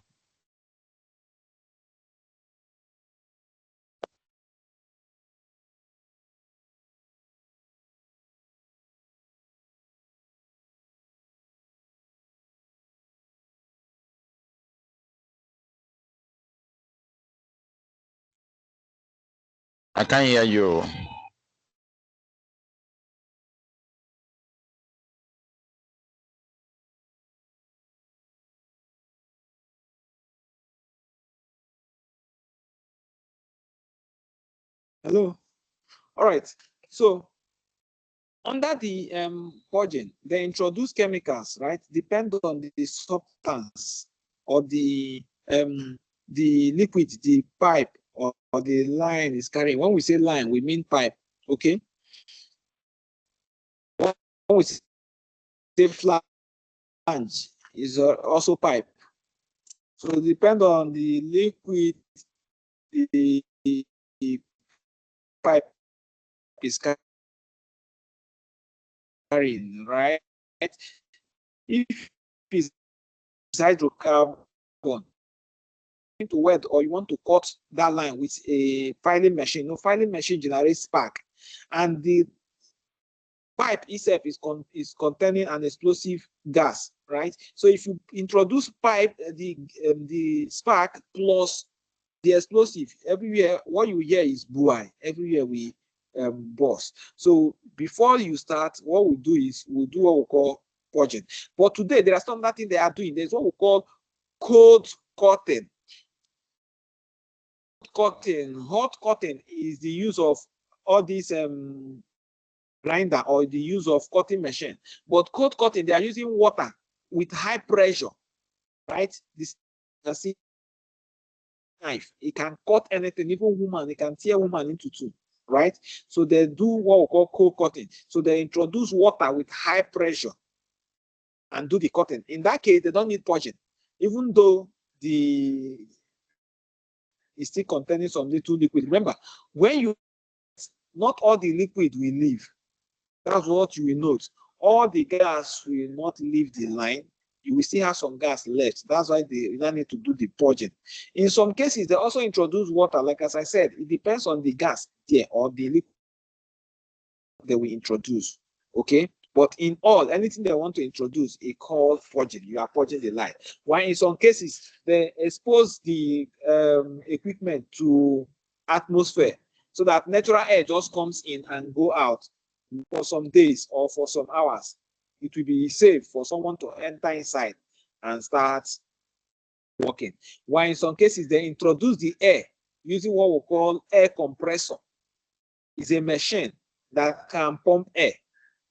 I can't hear you. Hello. All right. So under the purging, they introduce chemicals, right? Depend on the substance or the liquid, the pipe or the line is carrying. When we say line, we mean pipe. Okay. When we say flange, is also pipe. So depend on the liquid, the pipe is carrying, right? If it's hydrocarbon, to weld or you want to cut that line with a filing machine. No, filing machine generates spark, and the pipe itself is containing an explosive gas, right? So if you introduce pipe, the spark plus the explosive, everywhere what you hear is buoy. Everywhere we burst. So before you start, what we do is we'll do what we call purging. But today there are some that thing they are doing. There's what we call cold cutting. Hot cutting is the use of all these grinder or the use of cutting machine. But cold cutting, they are using water with high pressure, right? This knife, it can cut anything, even woman, it can tear woman into two, right? So they do what we call cold cutting. So they introduce water with high pressure and do the cutting. In that case, they don't need purging, even though the is still containing some little liquid. Remember, when you not all the liquid will leave. That's what you will note. All the gas will not leave the line. You will still have some gas left. That's why they now need to do the purging. In some cases, they also introduce water. Like as I said, it depends on the gas there or the liquid they will introduce. Okay. But in all, anything they want to introduce, it called purging. You are purging the line. While in some cases, they expose the equipment to atmosphere so that natural air just comes in and go out for some days or for some hours. It will be safe for someone to enter inside and start working. While in some cases, they introduce the air using what we call air compressor. It's a machine that can pump air.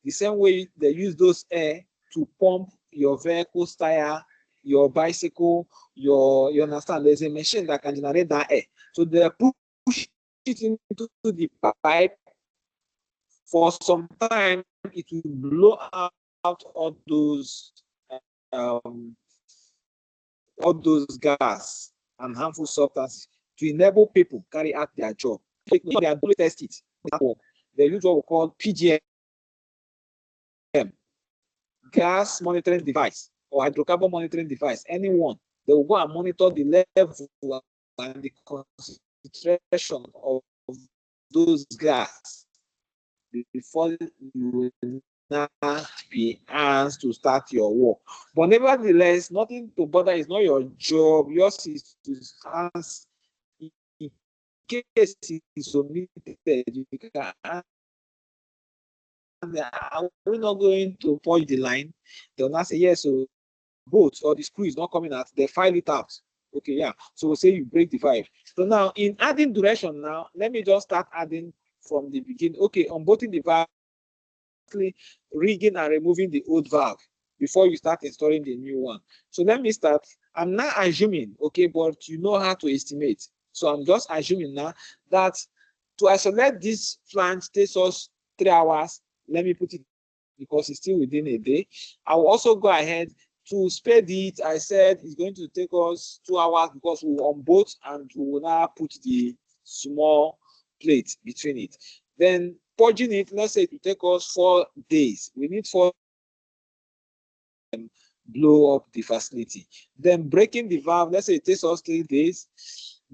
The same way they use those air to pump your vehicle's tire, your bicycle, you understand, there's a machine that can generate that air. So they push it into the pipe. For some time, it will blow out all those gas and harmful substances to enable people carry out their job. They are doing test it. they use what we call PGM, gas monitoring device or hydrocarbon monitoring device, anyone. They will go and monitor the level and the concentration of those gas before you will now be asked to start your work. But nevertheless, nothing to bother. It's not your job. Yours is to ask in case it is omitted. You can ask, are we not going to point the line? They'll not say yes. So boat or the screw is not coming out. They file it out. Okay, yeah. So we'll say you break the valve. So now in adding duration, now let me just start adding from the beginning. Okay, unbolting the valve, rigging and removing the old valve before you start installing the new one. So let me start. I'm not assuming, okay, but you know how to estimate. So I'm just assuming now that to isolate this flange takes us 3 hours. Let me put it because it's still within a day. I will also go ahead to spade it. I said it's going to take us 2 hours because we will unbolt and we will now put the small plate between it. Then purging it, let's say it will take us 4 days. We need 4 blow up the facility. Then breaking the valve, let's say it takes us 3 days.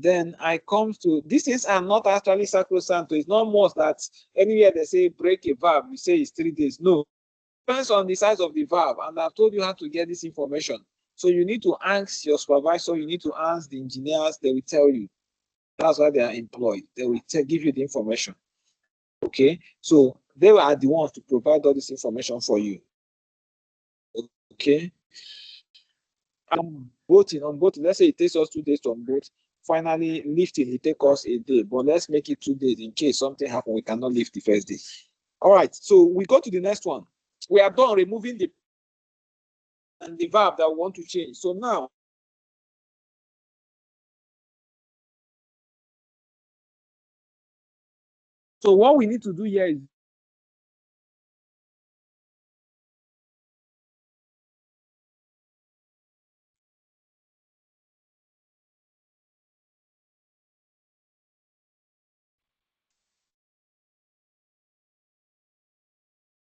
Then I come to, these things are not actually sacrosanct. It's not most that anywhere they say break a valve, we say it's 3 days. No, depends on the size of the valve. And I've told you how to get this information. So you need to ask your supervisor, you need to ask the engineers, they will tell you. That's why they are employed. They will give you the information. Okay, so they are the ones to provide all this information for you. Okay. Unbolting, let's say it takes us 2 days to unbolt. Finally, lifting, it takes us a day, but let's make it 2 days in case something happens, we cannot lift the first day. All right, so we go to the next one. We are done removing the valve that we want to change. So now, so what we need to do here is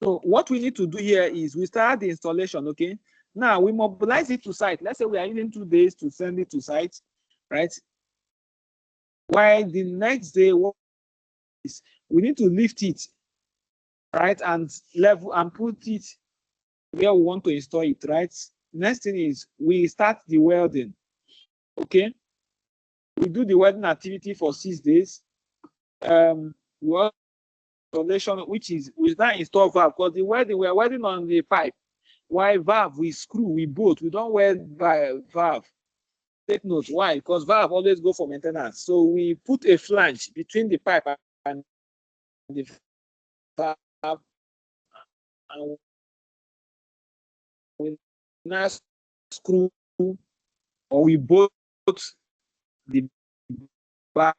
so what we need to do here is we start the installation, okay? Now we mobilize it to site. Let's say we are using 2 days to send it to site, right? While the next day, what is we need to lift it, right? And level and put it where we want to install it, right? Next thing is we start the welding, okay? We do the welding activity for 6 days. Installation, which is we now install valve because the welding we are welding on the pipe. Why valve we screw, we bolt, we don't weld by valve. Take note why, because valve always go for maintenance. So we put a flange between the pipe and the valve, and we now screw or we bolt the valve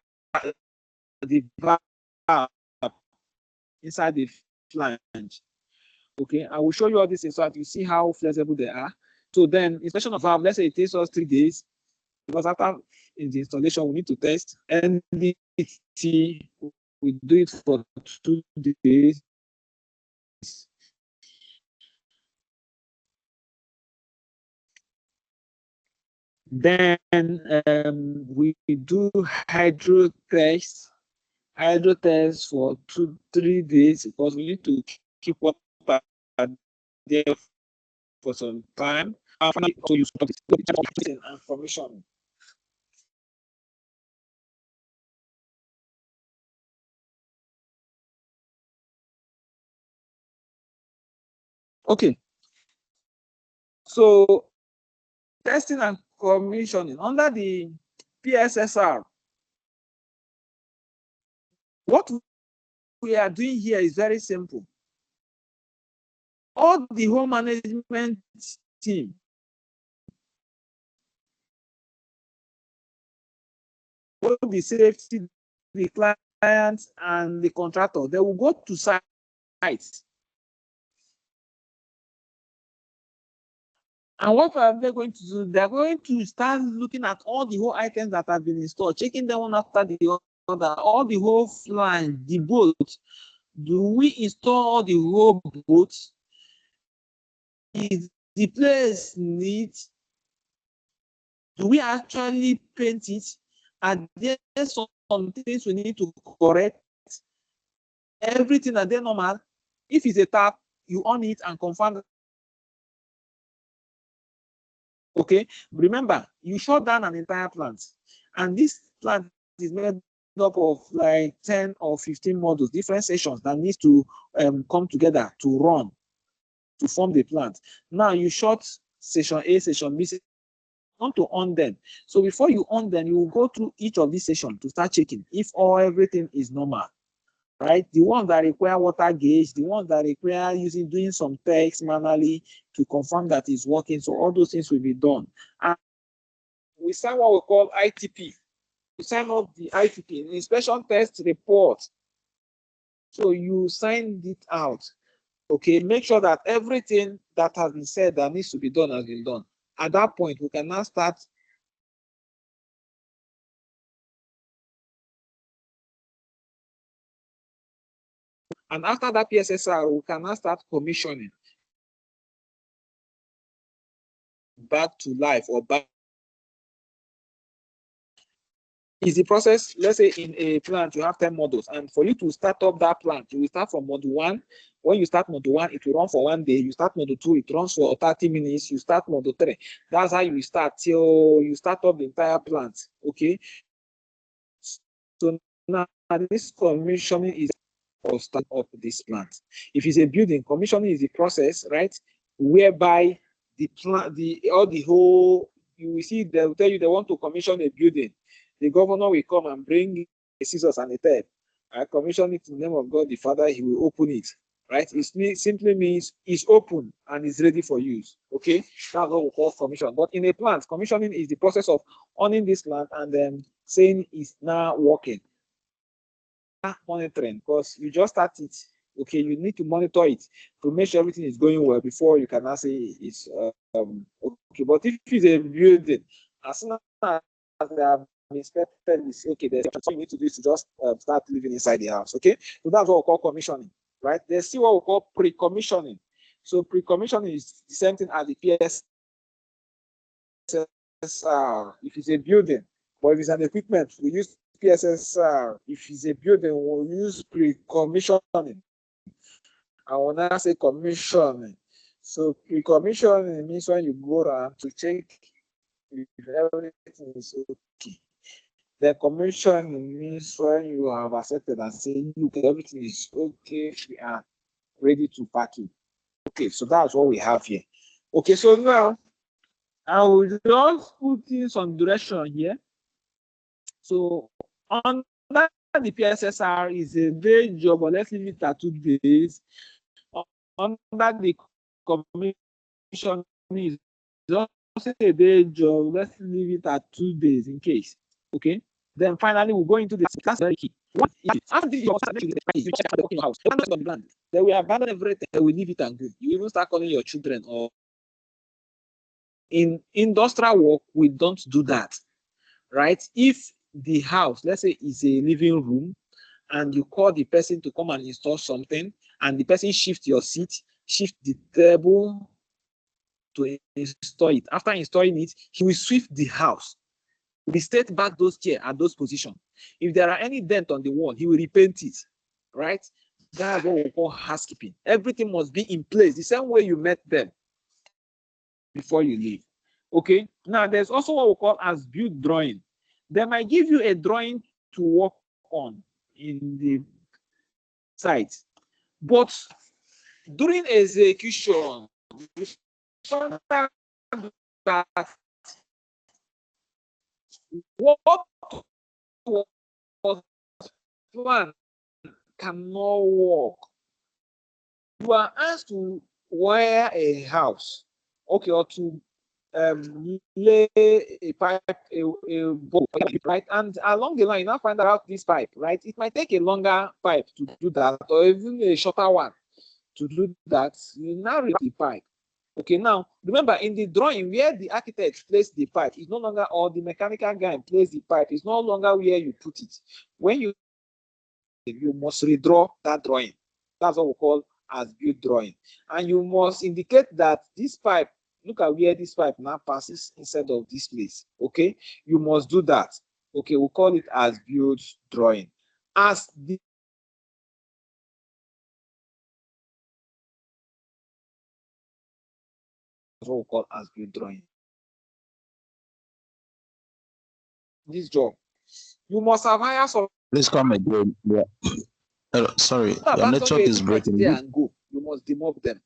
inside the flange. Okay, I will show you all this so that you see how flexible they are. So then installation of valve, let's say it takes us 3 days, because after in the installation we need to test NDT. We do it for 2 days. Then we do hydro test for 2-3 days because we need to keep water there for some time. And finally, also use information. Okay. So testing and commissioning under the PSSR. What we are doing here is very simple. All the whole management team both the safety, the clients, and the contractor, they will go to sites. And what are they going to do? They're going to start looking at all the whole items that have been installed, checking them one after the other, all the whole flange, the bolt, Do we install the whole boat? Is the place neat? Do we actually paint it? Are there some things we need to correct? Everything are there normal? If it's a tap, you on it and confirm. Okay, remember, you shut down an entire plant, and this plant is made up of like 10 or 15 modules, different sections that needs to come together to run, to form the plant. Now you shut section A, section B, want to on them. So before you on them, you will go through each of these sections to start checking if everything is normal, right? The ones that require water gauge, the ones that require doing some tests manually to confirm that it's working. So all those things will be done. And we sign what we call ITP. We sign up the ITP, inspection test report. So you sign it out. Okay, make sure that everything that has been said that needs to be done has been done. At that point, we can now start and after that PSSR, we can now start commissioning back to life or back. Is the process, let's say in a plant, you have 10 modules, and for you to start up that plant, you will start from module 1. When you start module 1, it will run for 1 day. You start module 2, it runs for 30 minutes. You start module 3. That's how you start till you start up the entire plant. Okay. So now this commissioning is or start up this plant. If it's a building, commissioning is the process, right? Whereby the plant, the whole, you will see they'll tell you they want to commission a building. The governor will come and bring a scissors and a tape. I commission it in the name of God the Father, he will open it. Right? It simply means it's open and it's ready for use. Okay? That's what we call commission. But in a plant, commissioning is the process of owning this plant and then saying it's now working. Monitoring, because you just start it. Okay, you need to monitor it to make sure everything is going well before you can now say it's okay. But if it's a building, as soon as they have inspected, it's okay. There's what you need to do is to just start living inside the house. Okay, so that's what we call commissioning, right? There's still what we call pre-commissioning. So pre-commissioning is the same thing as the PSSR if it's a building, but if it's an equipment, we use PSSR. If it's a building, we'll use pre-commissioning. I will now say commissioning. So pre-commissioning means when you go around to check if everything is okay. The commissioning means when you have accepted and say, look, everything is okay, we are ready to pack it. Okay, so that's what we have here. Okay, so now I will just put in some direction here. So on that, the PSSR is a day job, but let's leave it at 2 days. Under the commission is also a day job, let's leave it at 2 days in case. Okay. Then finally we'll go into the that's very key. What if after you check out the house, on the land, then we abandon everything, we leave it and go. You even start calling your children or in industrial work, we don't do that. Right? If the house, let's say, is a living room, and you call the person to come and install something, and the person shift your seat, shift the table to install it. After installing it, he will sweep the house. He will state back those chairs at those positions. If there are any dent on the wall, he will repaint it. Right? That's what we call housekeeping. Everything must be in place the same way you met them before you leave. Okay. Now there's also what we call as built drawing. They might give you a drawing to work on in the site, but during execution, that what was planned cannot work. You are asked to wire a house, okay, or to lay a pipe, a bolt, right? And along the line, you now find out this pipe, right? It might take a longer pipe to do that, or even a shorter one to do that. You now read the pipe. Okay, now remember in the drawing where the architect placed the pipe is no longer, or the mechanical guy placed the pipe is no longer where you put it. When you must redraw that drawing. That's what we call as built drawing. And you must indicate that this pipe, look at where this pipe now passes instead of this place. Okay, you must do that. Okay, we'll call it as built drawing. As the what we call as built drawing. This job, you must have hired some. Please come again. Yeah. Sorry, your network is breaking. There and go. You must demob them.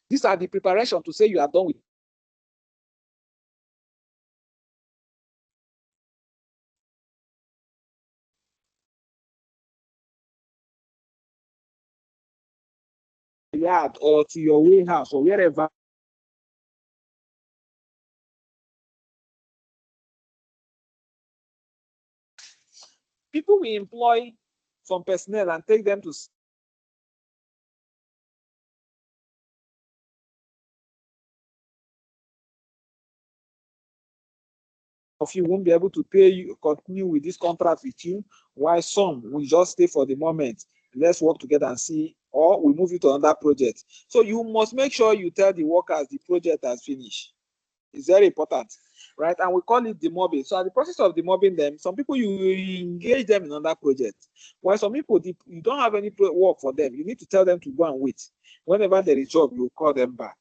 These are the preparation to say you are done with. Yard or to your warehouse or wherever. People will employ some personnel and take them to. Of you won't be able to pay you, continue with this contract with you, while some will just stay for the moment. Let's work together and see, or we move you to another project. So you must make sure you tell the workers the project has finished. It's very important, right? And we call it demobbing. So at the process of demobbing them, some people you engage them in another project, while some people you don't have any work for them. You need to tell them to go and wait. Whenever there is job, you call them back.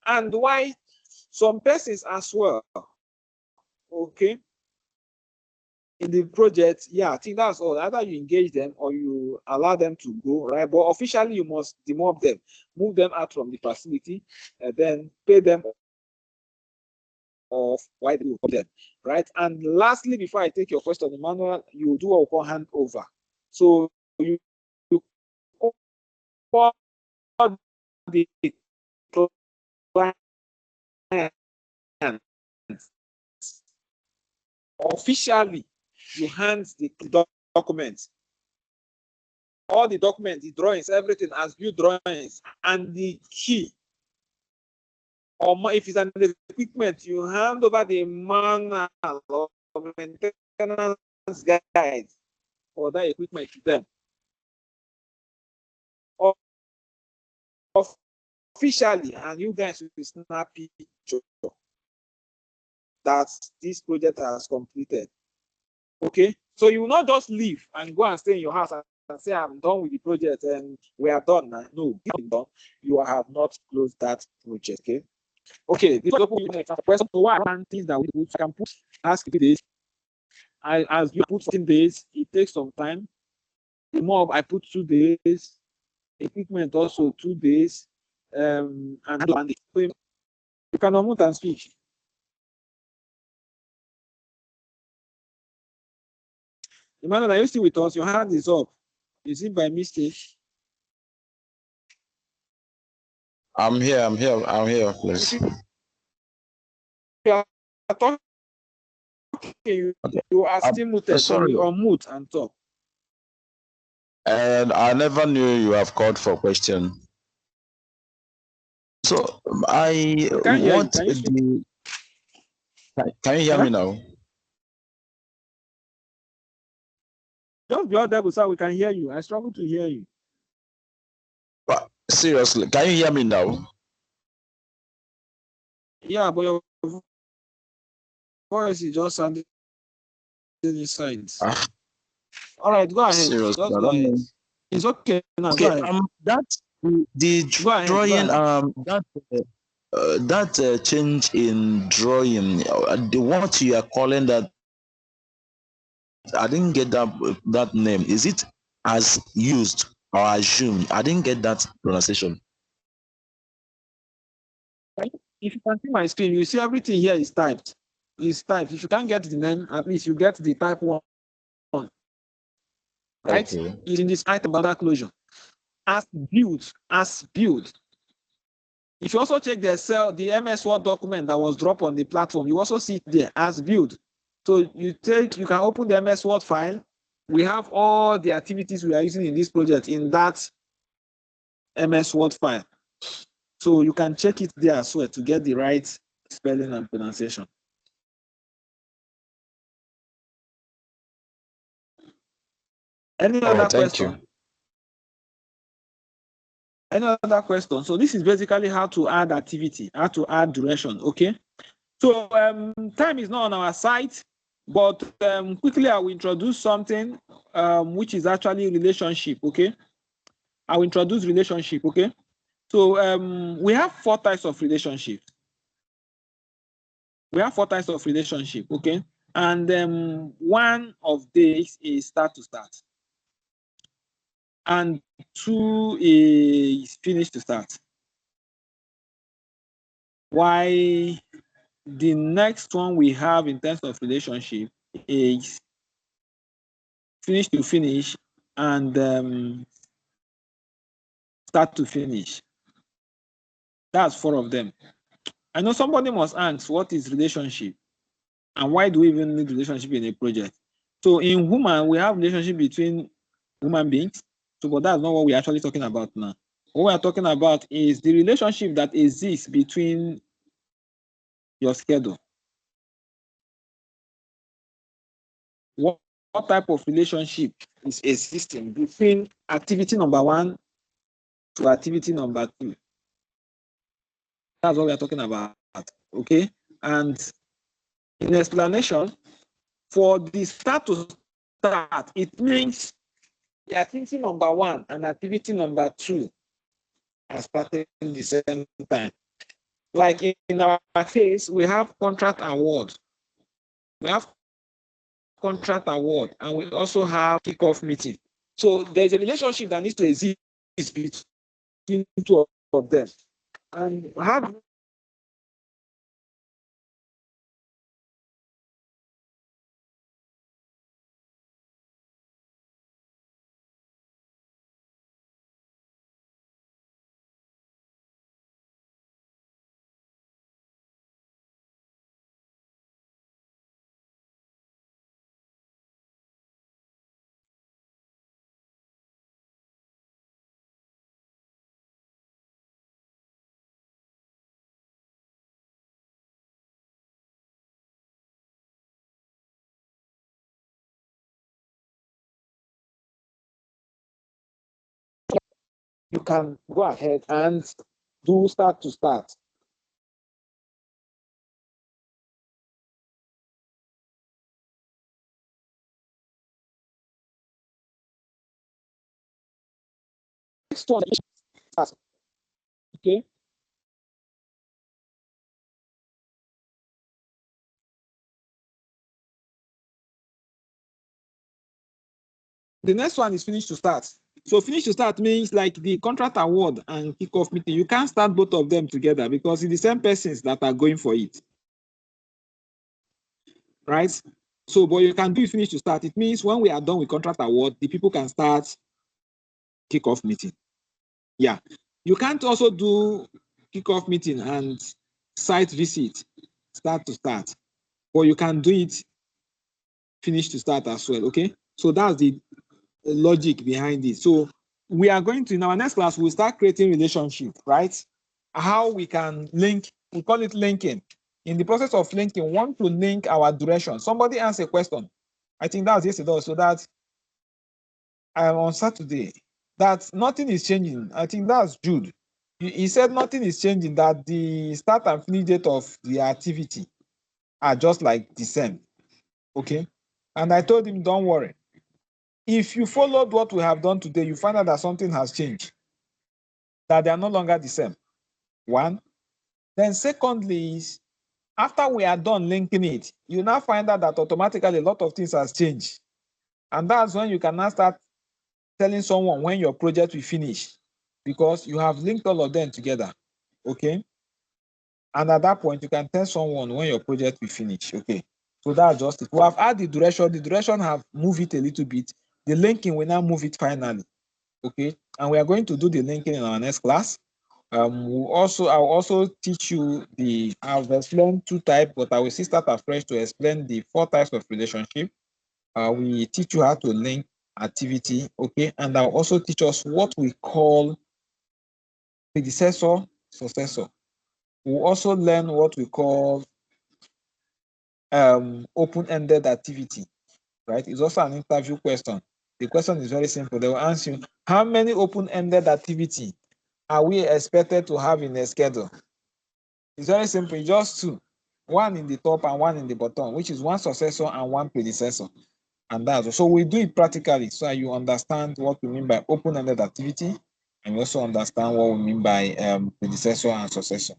And why some persons as well, okay, in the project, yeah, I think that's all. Either you engage them or you allow them to go, right? But officially, you must demob them, move them out from the facility, and then pay them of why they will them, right? And lastly, before I take your question, Emmanuel, you do what we call handover. So you call the client officially, you hand the documents, all the documents, the drawings, everything as built drawings, and the key. Or if it's an equipment, you hand over the manual of maintenance guide for that equipment to them. Officially, and you guys will snap picture that this project has completed. Okay, so you will not just leave and go and stay in your house and say, I'm done with the project and we are done now. No, you have not closed that project. Okay. Okay, this question to one things that we can put ask days. As you put 14 days, it takes some time. The mob I put 2 days, equipment also 2 days, and you can unmute and speak. Emmanuel, are you still with us? Your hand is up. Is it by mistake? I'm here, please. You are talking, you are still muted, so you unmute and talk. And I never knew you have called for question. So I want the. Can you hear me now? Just be audible, sir. We can hear you. I struggle to hear you. But seriously, can you hear me now? Yeah, but your voice is just sounding inside. All right, go ahead. Seriously, just go ahead. It's okay now. Okay, that's the drawing. That change in drawing, the what you are calling that, I didn't get that name. Is it as used or assumed? I didn't get that pronunciation. If you can see my screen, you see everything here is typed. It's typed. If you can't get the name, at least you get the type 1. Right? Okay. It's in this item about that closure. As built. If you also check the MS Word document that was dropped on the platform, you also see it there as built. So you can open the MS Word file. We have all the activities we are using in this project in that MS Word file. So you can check it there as well to get the right spelling and pronunciation. Any other thank question? you. Any other question? So this is basically how to add activity, how to add duration, okay? So time is not on our side, but quickly I will introduce something which is actually relationship, okay? I will introduce relationship, okay? So we have 4 types of relationship. We have 4 types of relationship, okay? And one of these is start to start. And 2 is finish to start. Why the next one we have in terms of relationship is finish to finish and start to finish. That's 4 of them. I know somebody must ask, what is relationship? And why do we even need relationship in a project? So in human, we have relationship between human beings. So, but that's not what we're actually talking about now. What we're talking about is the relationship that exists between your schedule. What type of relationship is existing between activity number 1 to activity number 2? That's what we are talking about, okay? And in explanation, for the start to start, it means the activity number 1 and activity number 2 are starting at the same time. Like in our case, we have contract award. We have contract award, and we also have kickoff meeting. So there's a relationship that needs to exist between 2 of them. And how you can go ahead and do start to start. Next one, okay? The next one is finish to start. So finish to start means like the contract award and kickoff meeting. You can't start both of them together because it's the same persons that are going for it. Right? So, but you can do finish to start. It means when we are done with contract award, the people can start kickoff meeting. Yeah. You can't also do kickoff meeting and site visit, start to start, but you can do it finish to start as well. Okay. So that's the logic behind it. So we are going to, in our next class, we'll start creating relationship, right? How we can link, we call it linking. In the process of linking, we want to link our duration. Somebody asked a question. I think that was yesterday. So that on Saturday, that nothing is changing. I think that's Jude. He said nothing is changing, that the start and finish date of the activity are just like the same. Okay. And I told him, don't worry. If you followed what we have done today, you find out that something has changed, that they are no longer the same. One. Then secondly is, after we are done linking it, you now find out that automatically a lot of things has changed. And that's when you can now start telling someone when your project will finish, because you have linked all of them together. Okay. And at that point, you can tell someone when your project will finish. Okay. So that's just it. We have had the duration. The duration have moved it a little bit. The linking will now move it finally. Okay. And we are going to do the linking in our next class. I'll also teach you I've explained 2 types, but I will still start afresh to explain the 4 types of relationship. We teach you how to link activity, okay? And I'll also teach us what we call predecessor, successor. We'll also learn what we call open-ended activity, right? It's also an interview question. The question is very simple. They will ask you, how many open-ended activity are we expected to have in a schedule? It's very simple, just two. One in the top and one in the bottom, which is one successor and one predecessor. And that's so we do it practically so you understand what we mean by open-ended activity, and you also understand what we mean by predecessor and successor.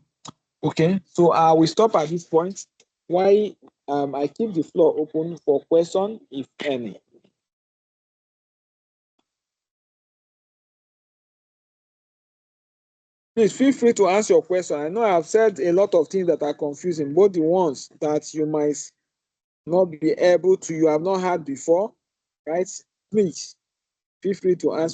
Okay, so we stop at this point. Why I keep the floor open for question, if any. Please feel free to answer your question. I know I've said a lot of things that are confusing, both the ones that you might not be able to, you have not had before, right? Please feel free to answer.